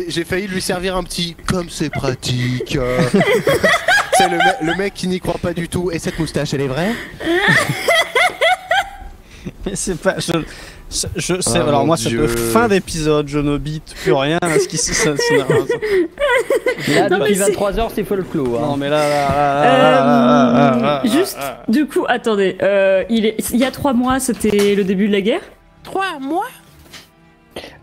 J'ai failli lui servir un petit comme c'est pratique. C'est le mec qui n'y croit pas du tout. Et cette moustache, elle est vraie? Mais c'est pas. Ah, alors mon moi, ça Dieu. peut fin d'épisode, je n'obite plus rien à ce qui ça. Là, Non, depuis mais c'est- 23h, c'est folklore. Non Hein. mais là. Juste, du coup, attendez, il y a 3 mois, c'était le début de la guerre? 3 mois.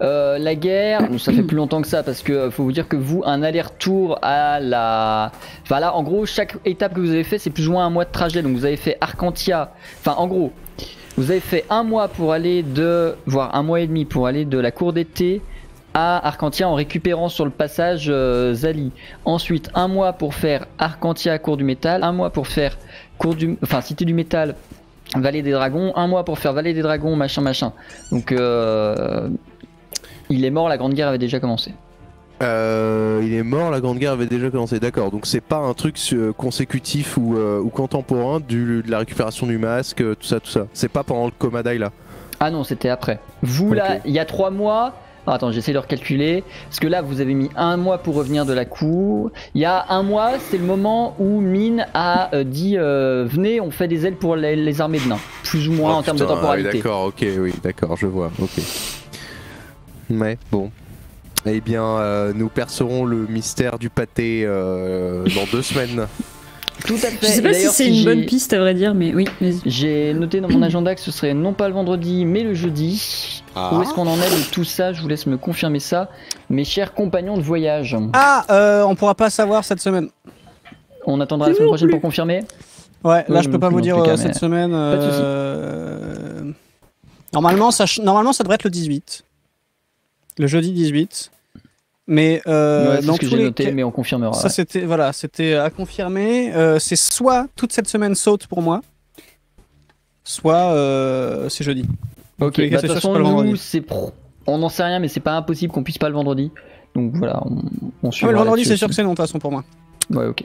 La guerre, ça fait plus longtemps que ça parce que faut vous dire que vous, un aller-retour à la... Enfin là, en gros, chaque étape que vous avez fait, c'est plus ou moins 1 mois de trajet. Donc vous avez fait Arcantia, enfin en gros, vous avez fait 1 mois pour aller voire 1 mois et demi pour aller de la cour d'été à Arcantia en récupérant sur le passage Zali. Ensuite, 1 mois pour faire Arcantia, cour du métal, 1 mois pour faire Cité du métal, Vallée des dragons, 1 mois pour faire Vallée des dragons, machin. Donc il est mort, la Grande Guerre avait déjà commencé. Il est mort, la Grande Guerre avait déjà commencé. D'accord, donc c'est pas un truc consécutif ou contemporain de la récupération du masque, tout ça. C'est pas pendant le coma là. Ah non, c'était après. Vous là, Ok. il y a 3 mois. Ah, attends, j'essaie de recalculer. Parce que là, vous avez mis 1 mois pour revenir de la cour. Il y a 1 mois, c'est le moment où Mine a dit venez, on fait des ailes pour les armées de nains. Plus ou moins en termes de putain, temporalité. oui, d'accord, ok, oui, d'accord, je vois, ok. Ouais, bon. Eh bien, nous percerons le mystère du pâté dans 2 semaines. Tout à fait. Je sais pas Et si d'ailleurs, c'est une bonne piste à vrai dire, mais oui, vas-y. J'ai noté dans mon agenda que ce serait non pas le vendredi, mais le jeudi. Ah. Où est-ce qu'on en est de tout ça? Je vous laisse me confirmer ça. Mes chers compagnons de voyage. On pourra pas savoir cette semaine. On attendra la semaine prochaine pour confirmer. Ouais, là Oui, je peux pas non vous plus, dire dans tous les cas, cette mais semaine. pas de soucis. Normalement, ça devrait être le 18. Le jeudi 18. Mais Ouais, c'est dans ce que tous j'ai les noté, cas- mais on confirmera. ça c'était à confirmer. C'est soit toute cette semaine saute pour moi, soit c'est jeudi. Dans Ok, tous les cas, bah, c'est de toute sûr, façon, c'est pas le nous, vendredi. on n'en sait rien, mais c'est pas impossible qu'on puisse pas le vendredi. Donc voilà, on Ah, suivra mais le vendredi, là-dessus c'est sûr que aussi. c'est non de toute façon pour moi. Ouais, ok.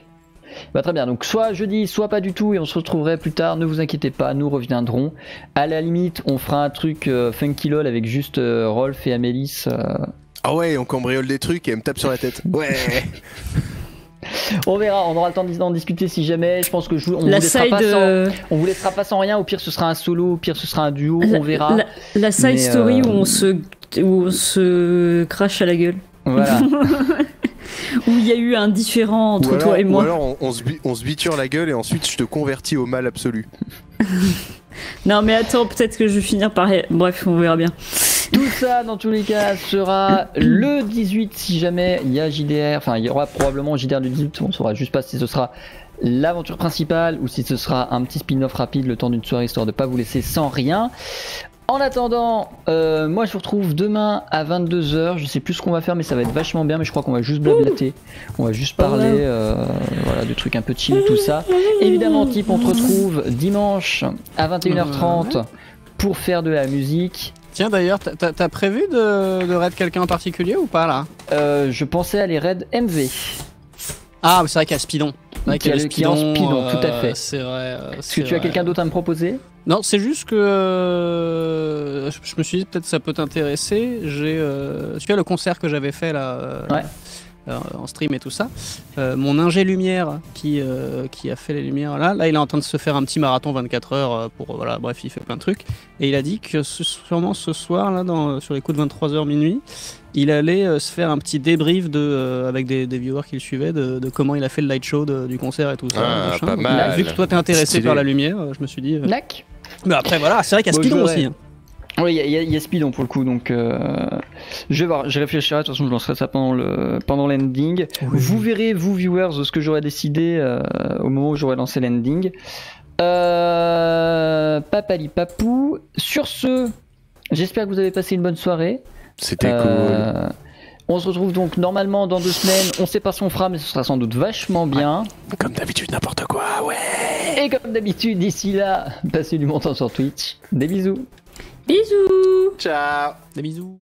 Bah très bien, donc soit jeudi, soit pas du tout, et on se retrouverait plus tard, ne vous inquiétez pas, nous reviendrons. À la limite, on fera un truc funky lol avec juste Rolf et Amélis. Ah ouais, on cambriole des trucs et elle me tape sur la tête. Ouais. On verra, on aura le temps d'en discuter si jamais. Je pense que on vous La laissera side, pas sans, on vous laissera pas sans rien. Au pire, ce sera un solo, au pire, ce sera un duo, on verra. La side Mais, story où on se crache à la gueule. Voilà. Où il y a eu un différent entre Ou alors, toi et moi. Ou alors on se biture la gueule et ensuite je te convertis au mal absolu. Non mais attends, peut-être que je vais finir par... Bref, on verra bien. Tout ça, dans tous les cas, sera le 18 si jamais il y a JDR. Enfin, il y aura probablement JDR du 18. On ne saura juste pas si ce sera l'aventure principale ou si ce sera un petit spin-off rapide le temps d'une soirée histoire de pas vous laisser sans rien. En attendant, moi je vous retrouve demain à 22h. Je sais plus ce qu'on va faire, mais ça va être vachement bien. Mais je crois qu'on va juste blablater. On va juste parler voilà, de trucs un peu chill, tout ça. Évidemment, type, on te retrouve dimanche à 21h30 pour faire de la musique. Tiens d'ailleurs, t'as prévu de raid quelqu'un en particulier ou pas là? Je pensais à les raids MV. Ah, c'est vrai qu'il y a Spidon. C'est vrai qu'il y a le Qui est en Spidon, tout à fait. C'est vrai. Est-ce que tu as quelqu'un d'autre à me proposer? Non, c'est juste que je me suis dit peut-être ça peut t'intéresser. Tu vois le concert que j'avais fait là en stream et tout ça. Mon ingé lumière qui a fait les lumières là il est en train de se faire un petit marathon 24 heures pour voilà, bref, il fait plein de trucs et il a dit que sûrement ce soir là sur les coups de 23h minuit, il allait se faire un petit débrief avec des viewers qui le suivaient de comment il a fait le light show du concert et tout ça. Ah, machin. pas Donc, mal. Vu que toi t'es intéressé Stylé. par la lumière, je me suis dit. Lac. Mais après voilà, c'est vrai qu'il y a Bon, Spidon je aussi. verrai. Hein. Oui, il y a Speedon pour le coup, donc je vais voir, je réfléchirai, de toute façon je lancerai ça pendant l'ending. Oui. Vous verrez, vous viewers, ce que j'aurai décidé au moment où j'aurai lancé l'ending. Papali papou. Sur ce, j'espère que vous avez passé une bonne soirée. C'était cool. On se retrouve donc normalement dans 2 semaines. On sait pas ce qu'on fera, mais ce sera sans doute vachement bien. Comme d'habitude, n'importe quoi, ouais. Et comme d'habitude, d'ici là, passez du bon temps sur Twitch. Des bisous. Bisous. Ciao. Des bisous.